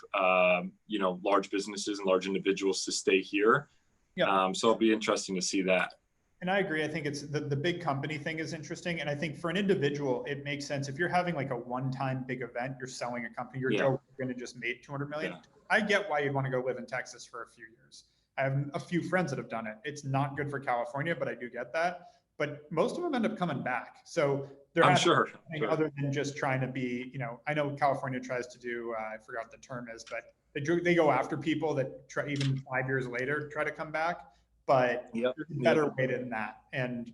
large businesses and large individuals to stay here. Yeah. So it'll be interesting to see that. And I agree. I think it's the big company thing is interesting. And I think for an individual, it makes sense. If you're having like a one-time big event, you're selling a company, you're Joe Rogan and just made 200 million. Yeah. I get why you'd want to go live in Texas for a few years. I have a few friends that have done it. It's not good for California, but I do get that. But most of them end up coming back. So there has to be something other than just trying to be, I know California tries to do, I forgot what the term is, but they go after people that try, even 5 years later, try to come back. But there's a better way than that. And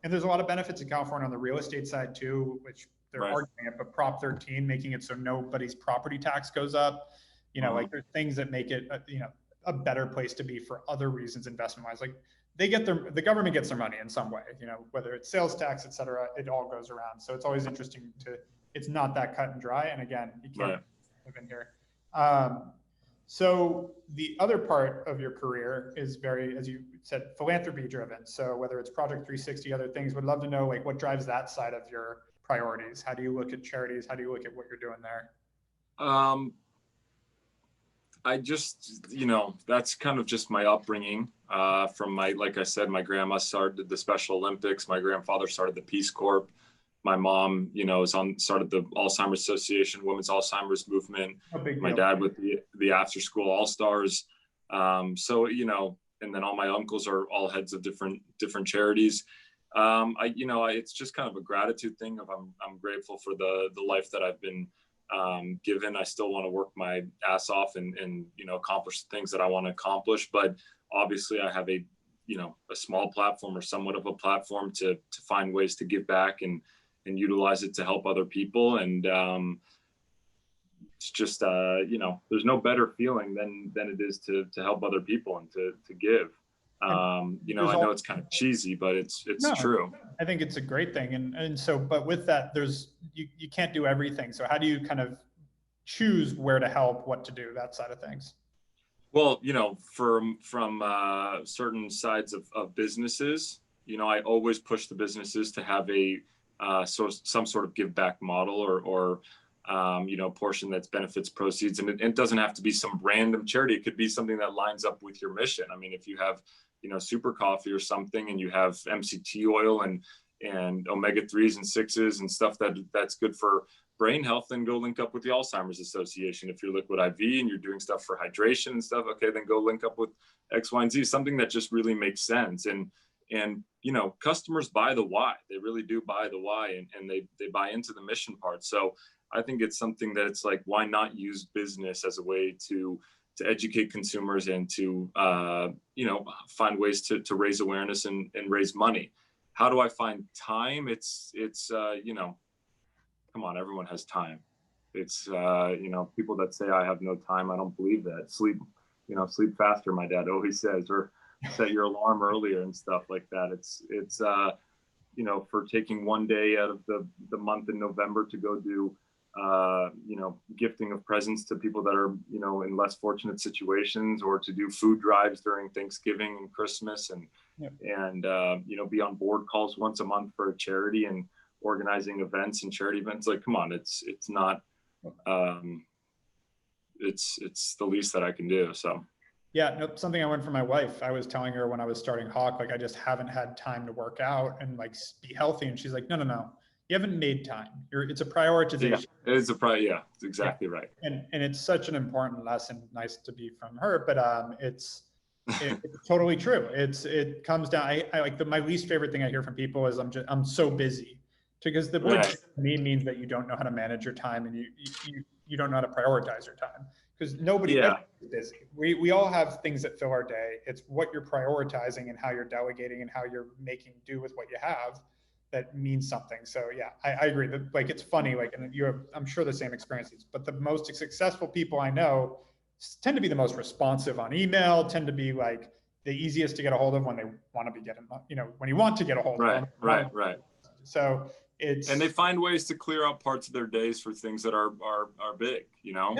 there's a lot of benefits in California on the real estate side too, which they're arguing it, but Prop 13, making it so nobody's property tax goes up. Like there's things that make it, a better place to be for other reasons, investment wise. Like the government gets their money in some way, whether it's sales tax, et cetera, it all goes around. So it's always interesting it's not that cut and dry. And again, you can't live in here. So the other part of your career is very, as you said, philanthropy driven. So whether it's Project 360, other things, would love to know like what drives that side of your priorities. How do you look at charities? How do you look at what you're doing there? I just, that's kind of just my upbringing. From like I said, my grandma started the Special Olympics. My grandfather started the Peace Corps. My mom, started the Alzheimer's Association, Women's Alzheimer's Movement. My dad with the After School All Stars. So, and then all my uncles are all heads of different charities. It's just kind of a gratitude thing of I'm grateful for the life that I've been given. I still want to work my ass off and accomplish the things that I want to accomplish. But obviously I have a small platform or somewhat of a platform to find ways to give back and utilize it to help other people. And it's just, there's no better feeling than it is to help other people and to give. I know it's kind of cheesy, but it's true. I think it's a great thing. And so, but with that, you can't do everything. So how do you kind of choose where to help, what to do, that side of things? Well, from certain sides of businesses, I always push the businesses to have some sort of give back model or portion that's benefits proceeds. And it doesn't have to be some random charity. It could be something that lines up with your mission. I mean, if you have, Super Coffee or something, and you have MCT oil and omega-3s and 6s and stuff that's good for brain health, then go link up with the Alzheimer's Association. If you're Liquid IV and you're doing stuff for hydration and stuff, okay, then go link up with X, Y, and Z, something that just really makes sense. And customers buy the why. They really do buy the why, and they buy into the mission part. So I think it's something that it's like, why not use business as a way to educate consumers and to, find ways to raise awareness and raise money. How do I find time? It's come on, everyone has time. It's, people that say I have no time, I don't believe that. Sleep faster, my dad always says, or set your alarm earlier and stuff like that. It's for taking one day out of the month in November to go do, gifting of presents to people that are, in less fortunate situations, or to do food drives during Thanksgiving and Christmas and be on board calls once a month for a charity and organizing events and charity events. Like, come on, it's not, it's the least that I can do. So. Yeah, no, something I learned from my wife. I was telling her when I was starting Hawke, like I just haven't had time to work out and like be healthy. And she's like, no, no, no, you haven't made time. It's a Yeah, prioritization. it's a probably, yeah, it's Yeah. exactly right. And it's such an important lesson. Nice to be from her, but it's totally true. It comes down. I like my least favorite thing I hear from people is I'm so busy, because the word Right. to me means that you don't know how to manage your time, and you don't know how to prioritize your time, because Yeah. everybody's busy. We all have things that fill our day. It's what you're prioritizing and how you're delegating and how you're making do with what you have that means something. So yeah, I agree that, like, it's funny, like, and you have, I'm sure, the same experiences, but the most successful people I know tend to be the most responsive on email, tend to be like the easiest to get a hold of when they want to be getting, when you want to get a hold of Right, them. right. So it's, And they find ways to clear out parts of their days for things that are big, you know.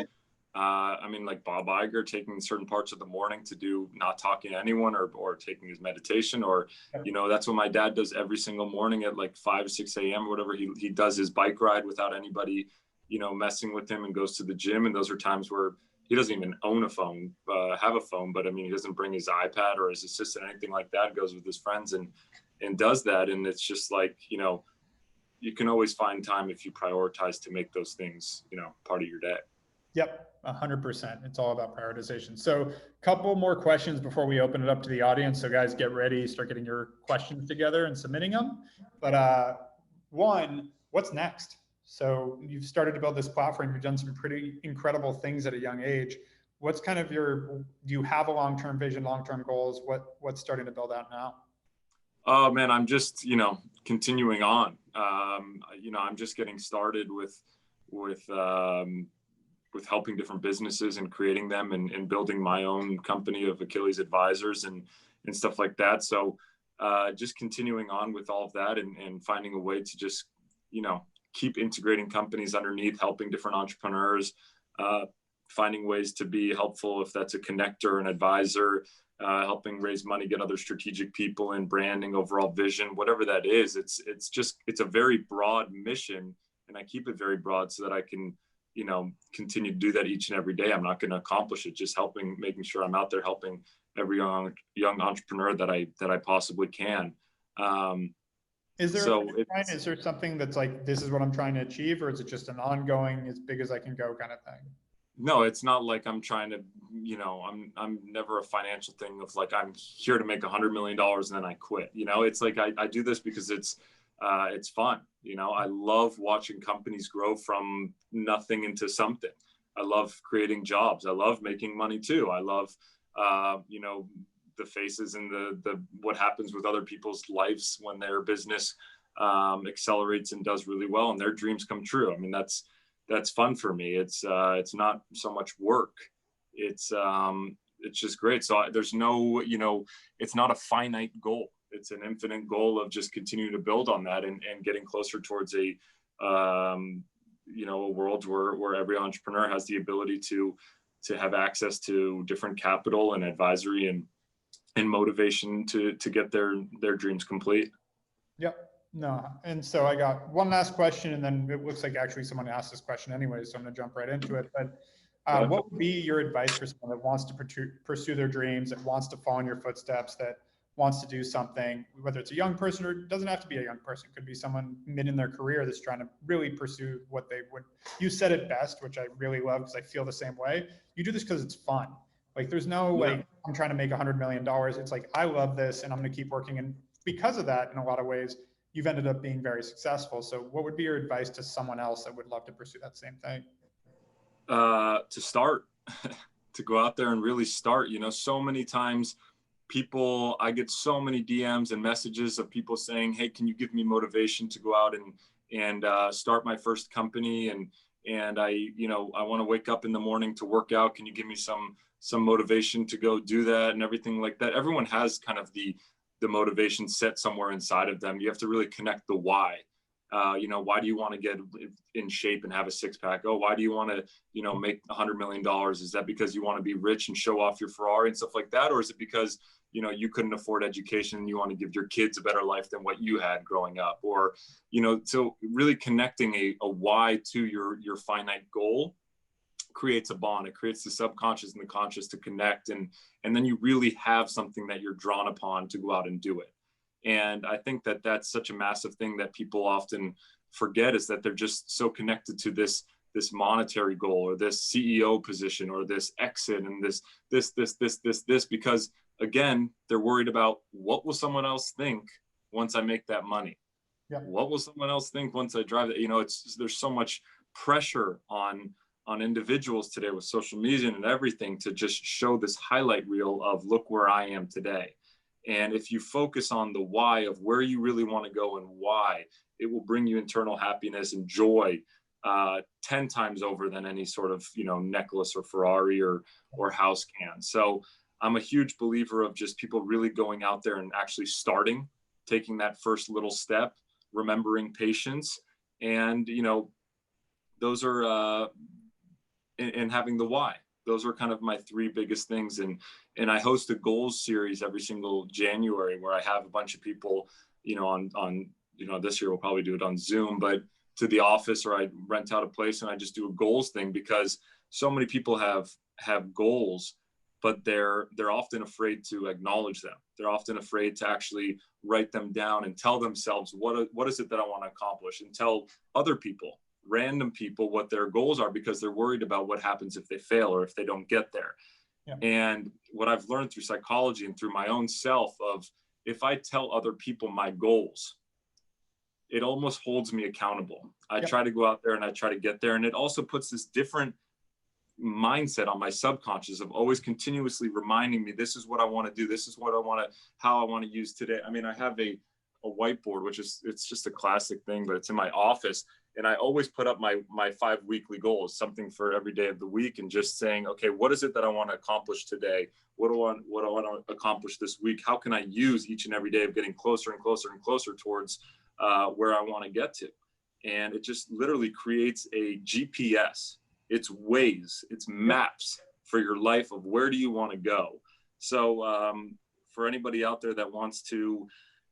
I mean, like Bob Iger taking certain parts of the morning to do not talking to anyone, or taking his meditation, or, you know, that's what my dad does every single morning at like 5, 6 a.m. or whatever. He does his bike ride without anybody, you know, messing with him, and goes to the gym. And those are times where he doesn't even own a phone, have a phone, but I mean, he doesn't bring his iPad or his assistant, anything like that. Goes with his friends and does that. And it's just like, you know, you can always find time if you prioritize to make those things, you know, part of your day. yep, 100%. It's all about prioritization. So a couple more questions before we open it up to the audience. So guys, get ready, start getting your questions together and submitting them. But one, what's next? So you've started to build this platform. You've done some pretty incredible things at a young age. What's kind of do you have a long-term vision, long-term goals? What's starting to build out now? Oh man, I'm just, you know, continuing on. You know, I'm just getting started with helping different businesses and creating them, and building my own company of Achilles Advisors and stuff like that. So just continuing on with all of that, and finding a way to just, you know, keep integrating companies underneath, helping different entrepreneurs, finding ways to be helpful, if that's a connector, an advisor, helping raise money, get other strategic people in, branding, overall vision, whatever that is. It's a very broad mission, and I keep it very broad so that I can, you know, continue to do that each and every day. I'm not going to accomplish it just making sure I'm out there helping every young entrepreneur that I possibly can. Is there something that's like, this is what I'm trying to achieve, or is it just an ongoing, as big as I can go kind of thing? No, it's not like I'm trying to, you know, I'm never a financial thing of like, I'm here to make $100 million and then I quit. You know, it's like, I do this because it's fun. You know, I love watching companies grow from nothing into something. I love creating jobs. I love making money too. I love, you know, the faces and the what happens with other people's lives when their business accelerates and does really well and their dreams come true. I mean, that's fun for me. It's not so much work. It's just great. So there's no, you know, it's not a finite goal. It's an infinite goal of just continuing to build on that, and getting closer towards a, you know, a world where every entrepreneur has the ability to have access to different capital and advisory and motivation to get their dreams complete. Yep. No. And so I got one last question, and then it looks like actually someone asked this question anyway, so I'm going to jump right into it. But what would be your advice for someone that wants to pursue their dreams, that wants to follow in your footsteps, that wants to do something, whether it's a young person, or it doesn't have to be a young person, it could be someone mid in their career that's trying to really pursue what they would, you said it best, which I really love because I feel the same way. You do this because it's fun. Like, there's no, like, I'm trying to make $100 million. It's like, I love this and I'm going to keep working. And because of that, in a lot of ways, you've ended up being very successful. So what would be your advice to someone else that would love to pursue that same thing? To start, to go out there and really start. You know, so many times I get so many DMs and messages of people saying, hey, can you give me motivation to go out and start my first company? And I, you know, I want to wake up in the morning to work out. Can you give me some motivation to go do that, and everything like that? Everyone has kind of the motivation set somewhere inside of them. You have to really connect the why. You know, why do you want to get in shape and have a six pack? Oh, why do you want to, you know, make $100 million? Is that because you want to be rich and show off your Ferrari and stuff like that? Or is it because, you know, you couldn't afford education and you want to give your kids a better life than what you had growing up? Or, you know, so really connecting a why to your finite goal creates a bond. It creates the subconscious and the conscious to connect, and then you really have something that you're drawn upon to go out and do it. And I think that that's such a massive thing that people often forget, is that they're just so connected to this monetary goal, or this CEO position, or this exit, and this, because again, they're worried about, what will someone else think once I make that money? Yeah. What will someone else think once I drive it? You know, there's so much pressure on individuals today with social media and everything to just show this highlight reel of, look where I am today. And if you focus on the why of where you really want to go and why, it will bring you internal happiness and joy 10 times over than any sort of, you know, necklace or Ferrari or house can. So I'm a huge believer of just people really going out there and actually starting, taking that first little step, remembering patience, and, you know, those are and having the why. Those are kind of my three biggest things. And I host a goals series every single January, where I have a bunch of people, you know, on you know, this year we'll probably do it on Zoom, but to the office, or I rent out a place and I just do a goals thing, because so many people have goals, but they're often afraid to acknowledge them. They're often afraid to actually write them down and tell themselves, what is it that I want to accomplish, and tell other people, random people, what their goals are, because they're worried about what happens if they fail or if they don't get there. Yeah. And what I've learned through psychology and through my own self, of, if I tell other people my goals, it almost holds me accountable. I try to go out there and I try to get there. And it also puts this different mindset on my subconscious of always continuously reminding me, this is what I want to do. This is what I want to, how I want to use today. I mean, I have a whiteboard, which is, it's just a classic thing, but it's in my office. And I always put up my 5 weekly goals, something for every day of the week, and just saying, okay, what is it that I want to accomplish today? What do I want to accomplish this week? How can I use each and every day of getting closer and closer and closer towards where I want to get to? And it just literally creates a GPS. It's ways, it's maps for your life of where do you want to go. So for anybody out there that wants to,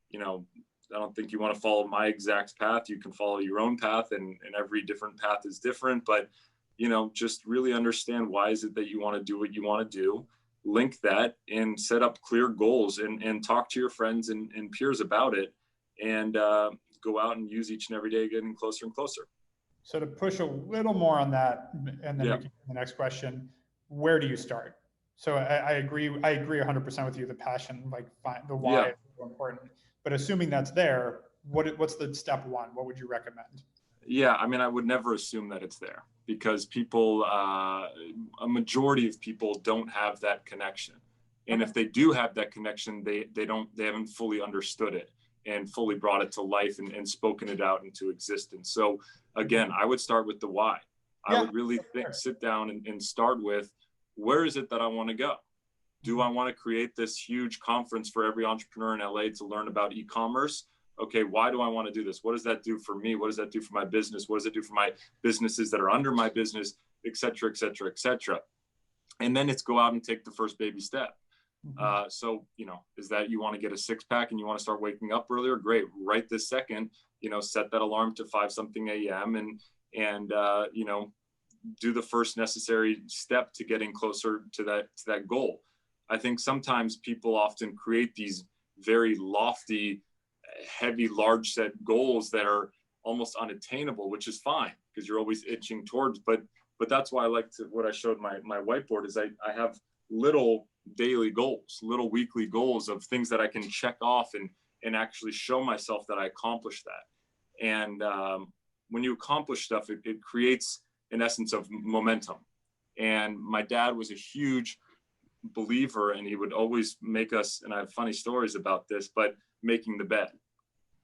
you know, I don't think you want to follow my exact path. You can follow your own path, and every different path is different. But, you know, just really understand, why is it that you want to do what you want to do? Link that and set up clear goals, and talk to your friends and peers about it, and go out and use each and every day, getting closer and closer. So to push a little more on that, and then we can, the next question, where do you start? So I agree 100% with you. The passion, like the why is so important. But assuming that's there, what's the step one? What would you recommend? Yeah, I mean, I would never assume that it's there, because people, a majority of people don't have that connection. And if they do have that connection, they haven't fully understood it and fully brought it to life and spoken it out into existence. So again, I would start with the why. I would really sit down and start with, where is it that I want to go? Do I want to create this huge conference for every entrepreneur in LA to learn about e-commerce? Okay, why do I want to do this? What does that do for me? What does that do for my business? What does it do for my businesses that are under my business, et cetera, et cetera, et cetera? And then it's go out and take the first baby step. So, you know, is that you want to get a 6-pack and you want to start waking up earlier? Great. Right this second, you know, set that alarm to 5-something a.m. and you know, do the first necessary step to getting closer to that goal. I think sometimes people often create these very lofty, heavy, large set goals that are almost unattainable, which is fine, because you're always itching towards, but that's why I like to, what I showed my whiteboard is I have little daily goals, little weekly goals of things that I can check off and actually show myself that I accomplished that. And when you accomplish stuff, it creates an essence of momentum. And my dad was a huge believer, and he would always make us, and I have funny stories about this, but making the bed.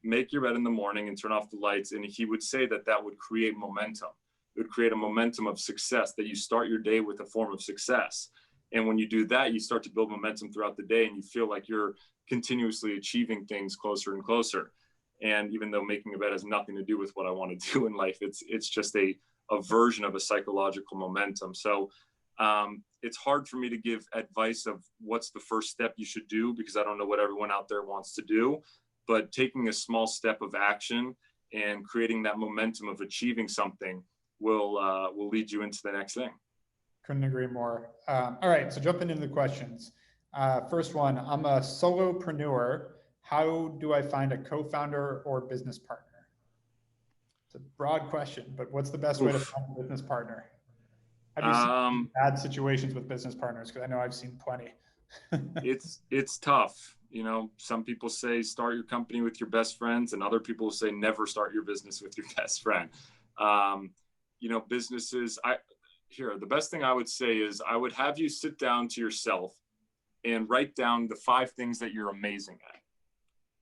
Make your bed in the morning and turn off the lights. And he would say that would create momentum. It would create a momentum of success, that you start your day with a form of success. And when you do that, you start to build momentum throughout the day, and you feel like you're continuously achieving things closer and closer. And even though making a bed has nothing to do with what I want to do in life, it's just a version of a psychological momentum. So it's hard for me to give advice of what's the first step you should do, because I don't know what everyone out there wants to do. But taking a small step of action and creating that momentum of achieving something will lead you into the next thing. Couldn't agree more. All right, so jumping into the questions. First one, I'm a solopreneur. How do I find a co-founder or business partner? It's a broad question, but what's the best way to find a business partner? Have you seen bad situations with business partners? Because I know I've seen plenty. It's tough. You know, some people say start your company with your best friends, and other people say never start your business with your best friend. You know, businesses, the best thing I would say is I would have you sit down to yourself and write down the 5 things that you're amazing at.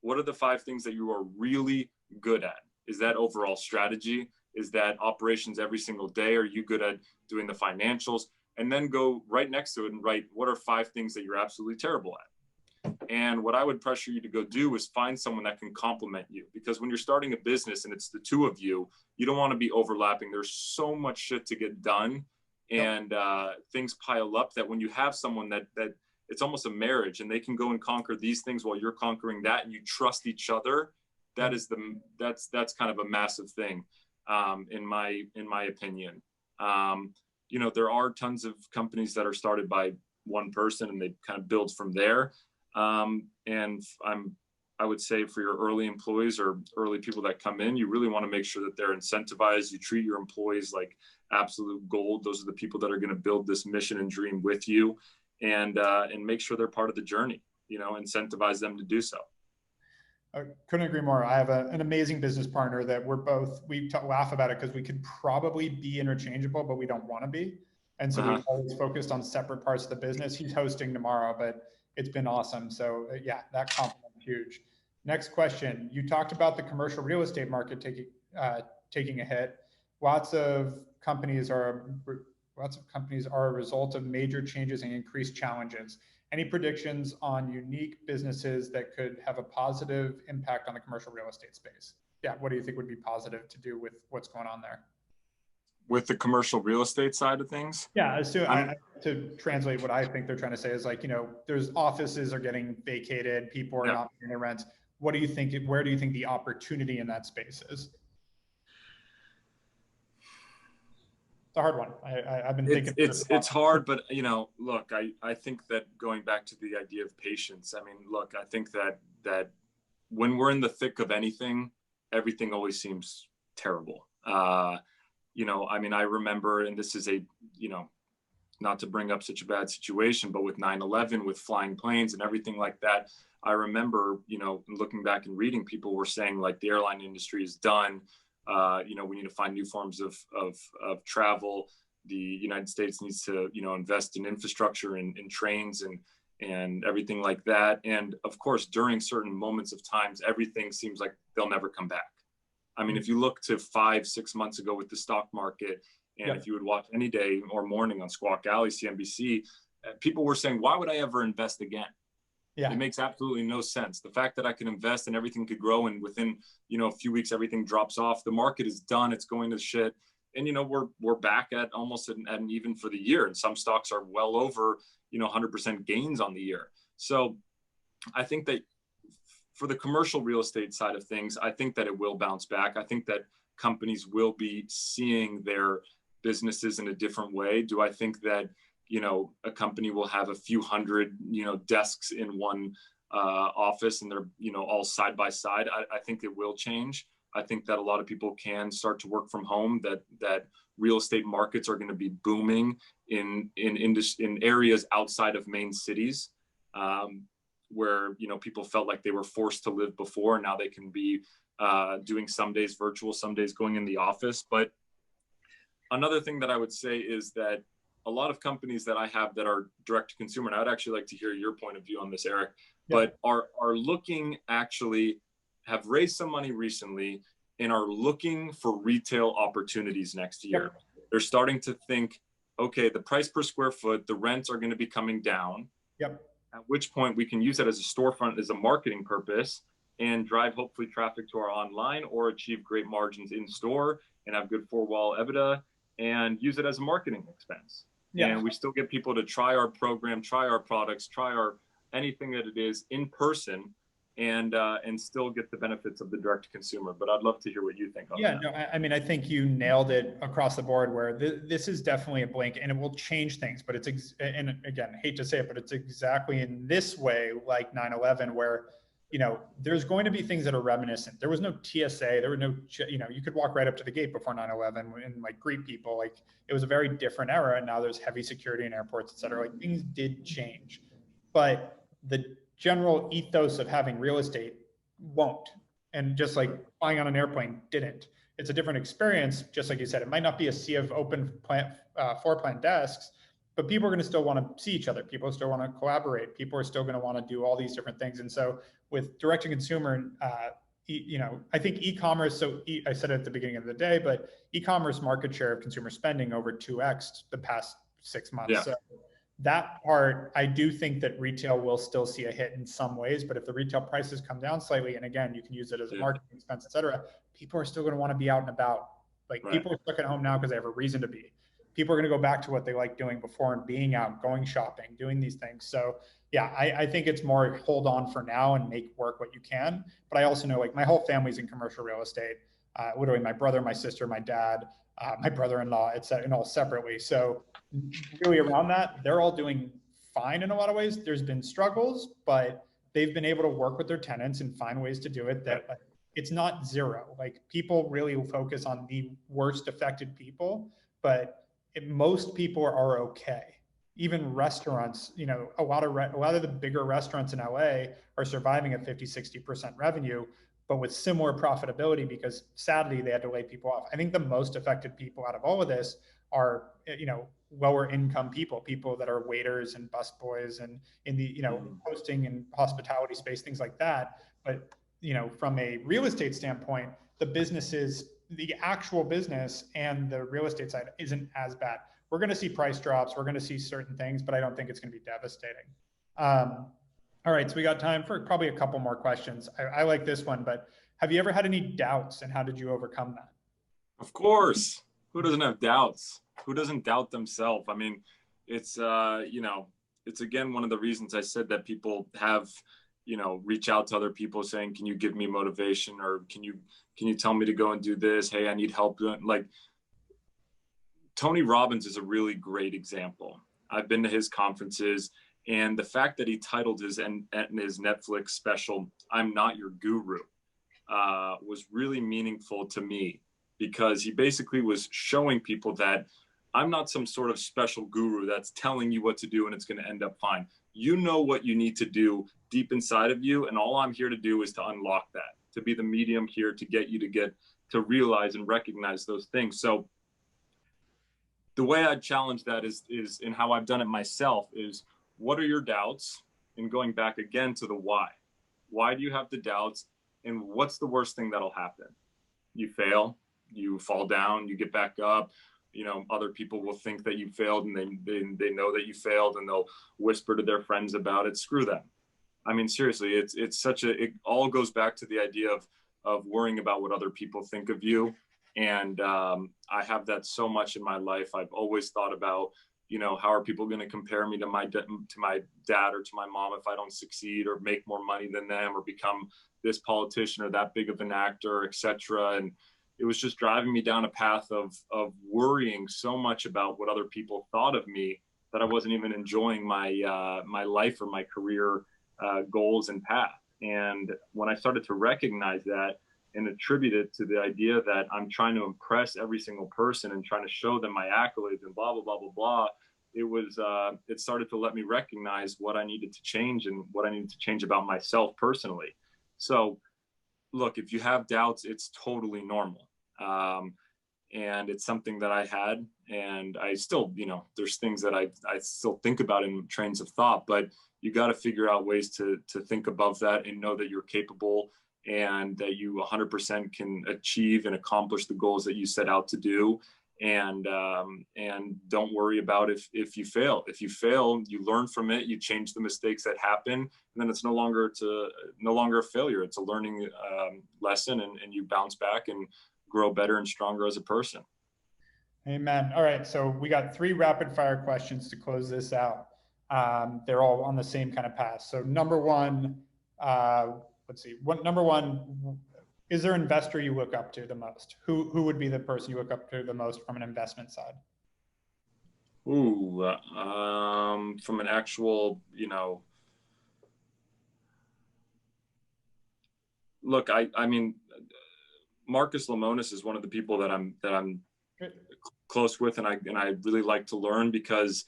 What are the 5 things that you are really good at? Is that overall strategy? Is that operations every single day? Are you good at doing the financials? And then go right next to it and write, what are 5 things that you're absolutely terrible at? And what I would pressure you to go do is find someone that can complement you. Because when you're starting a business and it's the 2 of you, you don't want to be overlapping. There's so much shit to get done, and things pile up that when you have someone that it's almost a marriage, and they can go and conquer these things while you're conquering that, and you trust each other. That's kind of a massive thing, in my opinion. You know, there are tons of companies that are started by one person and they kind of build from there. And I would say for your early employees or early people that come in, you really want to make sure that they're incentivized. You treat your employees like absolute gold. Those are the people that are going to build this mission and dream with you, and make sure they're part of the journey, you know, incentivize them to do so. I couldn't agree more. I have an amazing business partner that we laugh about it because we could probably be interchangeable, but we don't want to be. And so we've always focused on separate parts of the business. He's hosting tomorrow, but it's been awesome. So yeah, that compliment is huge. Next question. You talked about the commercial real estate market taking a hit. Lots of companies are a result of major changes and increased challenges. Any predictions on unique businesses that could have a positive impact on the commercial real estate space? Yeah, what do you think would be positive to do with what's going on there? With the commercial real estate side of things? Yeah, to translate what I think they're trying to say is, like, you know, there's offices are getting vacated, people are not paying their rents. What do you think, where do you think the opportunity in that space is? It's a hard one. I've been thinking. It's hard, but you know, look, I think that going back to the idea of patience, I mean, look, I think that when we're in the thick of anything, everything always seems terrible. You know, I mean, I remember, and this is you know, not to bring up such a bad situation, but with 9/11, with flying planes and everything like that, I remember, you know, looking back and reading, people were saying like the airline industry is done. You know, we need to find new forms of travel. The United States needs to, you know, invest in infrastructure and in trains and everything like that. And of course, during certain moments of times, everything seems like they'll never come back. I mean, if you look to 5-6 months ago with the stock market, and if you would watch any day or morning on Squawk Alley, CNBC, people were saying, why would I ever invest again? Yeah. It makes absolutely no sense. The fact that I can invest and everything could grow, and within, you know, a few weeks, everything drops off. The market is done. It's going to shit. And, you know, we're back at almost an even for the year. And some stocks are well over, you know, 100% gains on the year. So I think that for the commercial real estate side of things, I think that it will bounce back. I think that companies will be seeing their businesses in a different way. Do I think that, you know, a company will have a few hundred, you know, desks in one office and they're, you know, all side by side? I think it will change. I think that a lot of people can start to work from home, that real estate markets are going to be booming in areas outside of main cities, where, you know, people felt like they were forced to live before. Now they can be doing some days virtual, some days going in the office. But another thing that I would say is that a lot of companies that I have that are direct to consumer, and I'd actually like to hear your point of view on this, Erik, but are looking, actually have raised some money recently and are looking for retail opportunities next year. They're starting to think, okay, the price per square foot, the rents are going to be coming down. At which point we can use that as a storefront, as a marketing purpose, and drive hopefully traffic to our online, or achieve great margins in store and have good four-wall EBITDA and use it as a marketing expense. And we still get people to try our program, try our products, try our anything that it is in person, and still get the benefits of the direct to consumer. But I'd love to hear what you think on that. No, I mean, I think you nailed it across the board where this is definitely a blink and it will change things, but and again, hate to say it, but it's exactly in this way, like 9/11, where, there's going to be things that are reminiscent. There was no TSA, there were no, you could walk right up to the gate before 9/11 and like greet people. Like it was a very different era. And now there's heavy security in airports, et cetera. Like things did change, but the general ethos of having real estate won't. And just like flying on an airplane didn't. It's a different experience. Just like you said, it might not be a sea of open floor plan desks, but people are going to still want to see each other. People still want to collaborate. People are still going to want to do all these different things. And so with direct to consumer, I think e-commerce, I said it at the beginning of the day, but e-commerce market share of consumer spending over 2x the past 6 months. Yeah. So that part, I do think that retail will still see a hit in some ways, but if the retail prices come down slightly, and again, you can use it as a marketing expense, et cetera, people are still going to want to be out and about. Like people are stuck at home now because they have a reason to be. People are going to go back to what they liked doing before and being out, going shopping, doing these things. So yeah, I think it's more hold on for now and make work what you can. But I also know like my whole family's in commercial real estate. Literally my brother, my sister, my dad, my brother-in-law, etc., and all separately. So really around that, they're all doing fine in a lot of ways. There's been struggles, but they've been able to work with their tenants and find ways to do it that it's not zero. Like people really focus on the worst affected people, but most people are okay. Even restaurants, a lot of the bigger restaurants in LA are surviving at 50-60% revenue, but with similar profitability because sadly they had to lay people off. I think the most affected people out of all of this are, lower income people that are waiters and busboys and in the, hosting and hospitality space, things like that. But, from a real estate standpoint, the actual business and the real estate side isn't as bad. We're going to see price drops. We're going to see certain things, but I don't think it's going to be devastating. All right, so we got time for probably a couple more questions. I like this one, but have you ever had any doubts and how did you overcome that? Of course. Who doesn't have doubts? Who doesn't doubt themselves? I mean, it's, it's again, one of the reasons I said that people have, reach out to other people saying, can you give me motivation? Or can you tell me to go and do this? Hey, I need help. Like Tony Robbins is a really great example. I've been to his conferences. And the fact that he titled his Netflix special, I'm Not Your Guru, was really meaningful to me because he basically was showing people that I'm not some sort of special guru that's telling you what to do and it's going to end up fine. You know what you need to do deep inside of you. And all I'm here to do is to unlock that, to be the medium here, to get you to realize and recognize those things. So the way I challenge that is in how I've done it myself is, what are your doubts? And going back again to the why. Why do you have the doubts? And what's the worst thing that'll happen? You fail, you fall down, you get back up. Other people will think that you failed and they know that you failed and they'll whisper to their friends about it. Screw them. I mean, seriously, it all goes back to the idea of worrying about what other people think of you. And I have that so much in my life. I've always thought about, how are people going to compare me to my dad or to my mom if I don't succeed or make more money than them or become this politician or that big of an actor, etc. And it was just driving me down a path of worrying so much about what other people thought of me that I wasn't even enjoying my my life or my career goals and path. And when I started to recognize that and attribute it to the idea that I'm trying to impress every single person and trying to show them my accolades and blah, blah, blah, blah, blah, it started to let me recognize what I needed to change and what I needed to change about myself personally. So look, if you have doubts, it's totally normal. And it's something that I had, and I still, there's things that I still think about in trains of thought, but you got to figure out ways to think above that and know that you're capable and that you 100% can achieve and accomplish the goals that you set out to do. And don't worry about if you fail. If you fail, you learn from it, you change the mistakes that happen, and then it's no longer a failure. It's a learning lesson, and you bounce back and grow better and stronger as a person. Amen. All right. So we got 3 rapid fire questions to close this out. They're all on the same kind of path. So number 1, let's see, number one, is there an investor you look up to the most? Who would be the person you look up to the most from an investment side? Ooh, from an actual, look, I mean, Marcus Lemonis is one of the people that I'm close with, and I really like to learn, because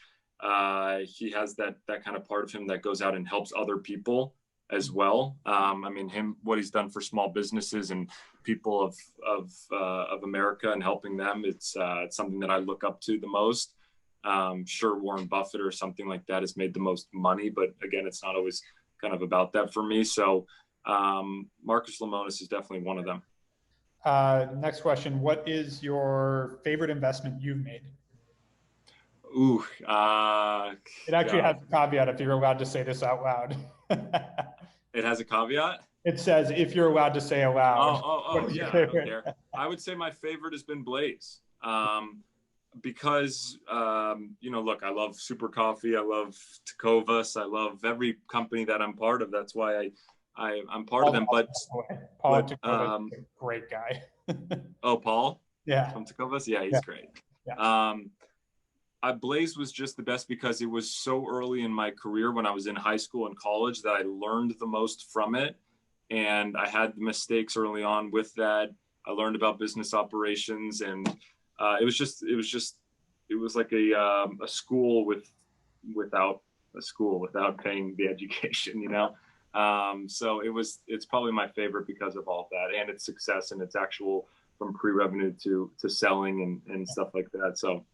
he has that kind of part of him that goes out and helps other people as well. I mean, what he's done for small businesses and people of America and helping them, it's something that I look up to the most. Sure, Warren Buffett or something like that has made the most money, but again, it's not always kind of about that for me. So Marcus Lemonis is definitely one of them. Next question. What is your favorite investment you've made? Ooh, it actually has a caveat if you're allowed to say this out loud. It has a caveat? It says if you're allowed to say aloud. Oh, yeah, I don't care. I would say my favorite has been Blaze. Because, look, I love Super Coffee. I love Tecovas. I love every company that I'm part of. That's why I'm part of them. But Paul Tecovas is a great guy. Oh, Paul? Yeah. From Tecovas? Yeah, he's great. Yeah. Blaze was just the best because it was so early in my career when I was in high school and college that I learned the most from it. And I had mistakes early on with that. I learned about business operations, and it was like a school without a school, without paying the education, So it's probably my favorite because of all of that, and its success, and its actual from pre-revenue to selling and stuff like that. So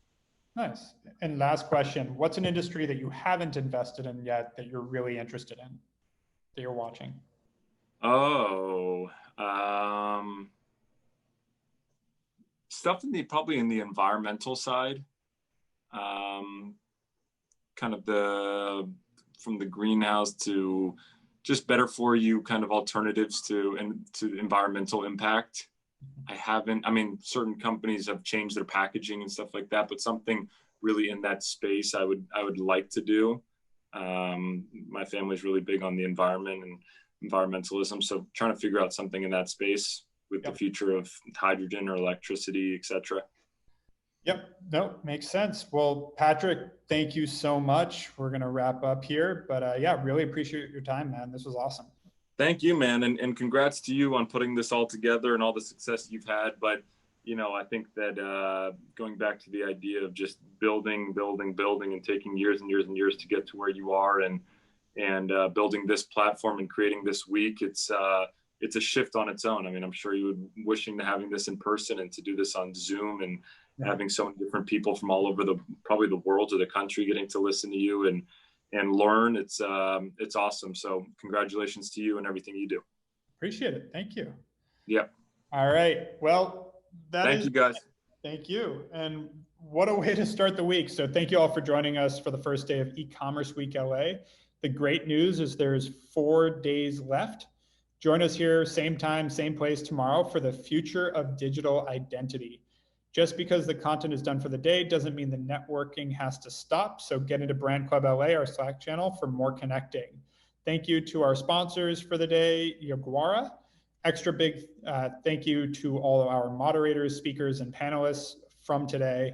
nice. And last question, what's an industry that you haven't invested in yet that you're really interested in, that you're watching? Stuff probably in the environmental side, kind of from the greenhouse to just better for you kind of alternatives to environmental impact. Certain companies have changed their packaging and stuff like that, but something really in that space I would like to do. My family's really big on the environment and environmentalism, so trying to figure out something in that space with the future of hydrogen or electricity, etc. Yep, no, makes sense. Well, Patrick, thank you so much. We're going to wrap up here, but really appreciate your time, man. This was awesome. Thank you, man. And congrats to you on putting this all together and all the success you've had. But, I think that going back to the idea of just building and taking years and years and years to get to where you are, and building this platform and creating this week, it's a shift on its own. I'm sure you would wishing to having this in person and to do this on Zoom and having so many different people from all over probably the world or the country getting to listen to you and learn. It's awesome. So congratulations to you and everything you do. Appreciate it. Thank you. Yep. All right. Well, thank you guys. Thank you. And what a way to start the week. So thank you all for joining us for the first day of e-commerce week LA. The great news is there's 4 days left. Join us here, same time, same place tomorrow for the future of digital identity. Just because the content is done for the day doesn't mean the networking has to stop. So get into Brand Club LA, our Slack channel, for more connecting. Thank you to our sponsors for the day, Yaguara. Extra big thank you to all of our moderators, speakers, and panelists from today.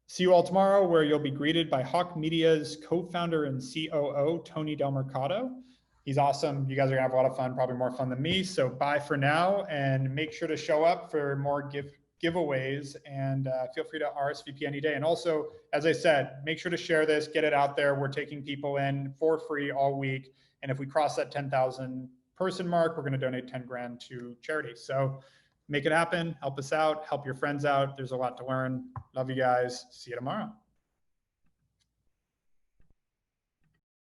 See you all tomorrow, where you'll be greeted by Hawke Media's co-founder and COO, Tony Del Mercado. He's awesome. You guys are gonna have a lot of fun, probably more fun than me. So bye for now, and make sure to show up for more giveaways, and feel free to RSVP any day. And also, as I said, make sure to share this, get it out there. We're taking people in for free all week. And if we cross that 10,000 person mark, we're gonna donate 10 grand to charity. So make it happen, help us out, help your friends out. There's a lot to learn. Love you guys. See you tomorrow.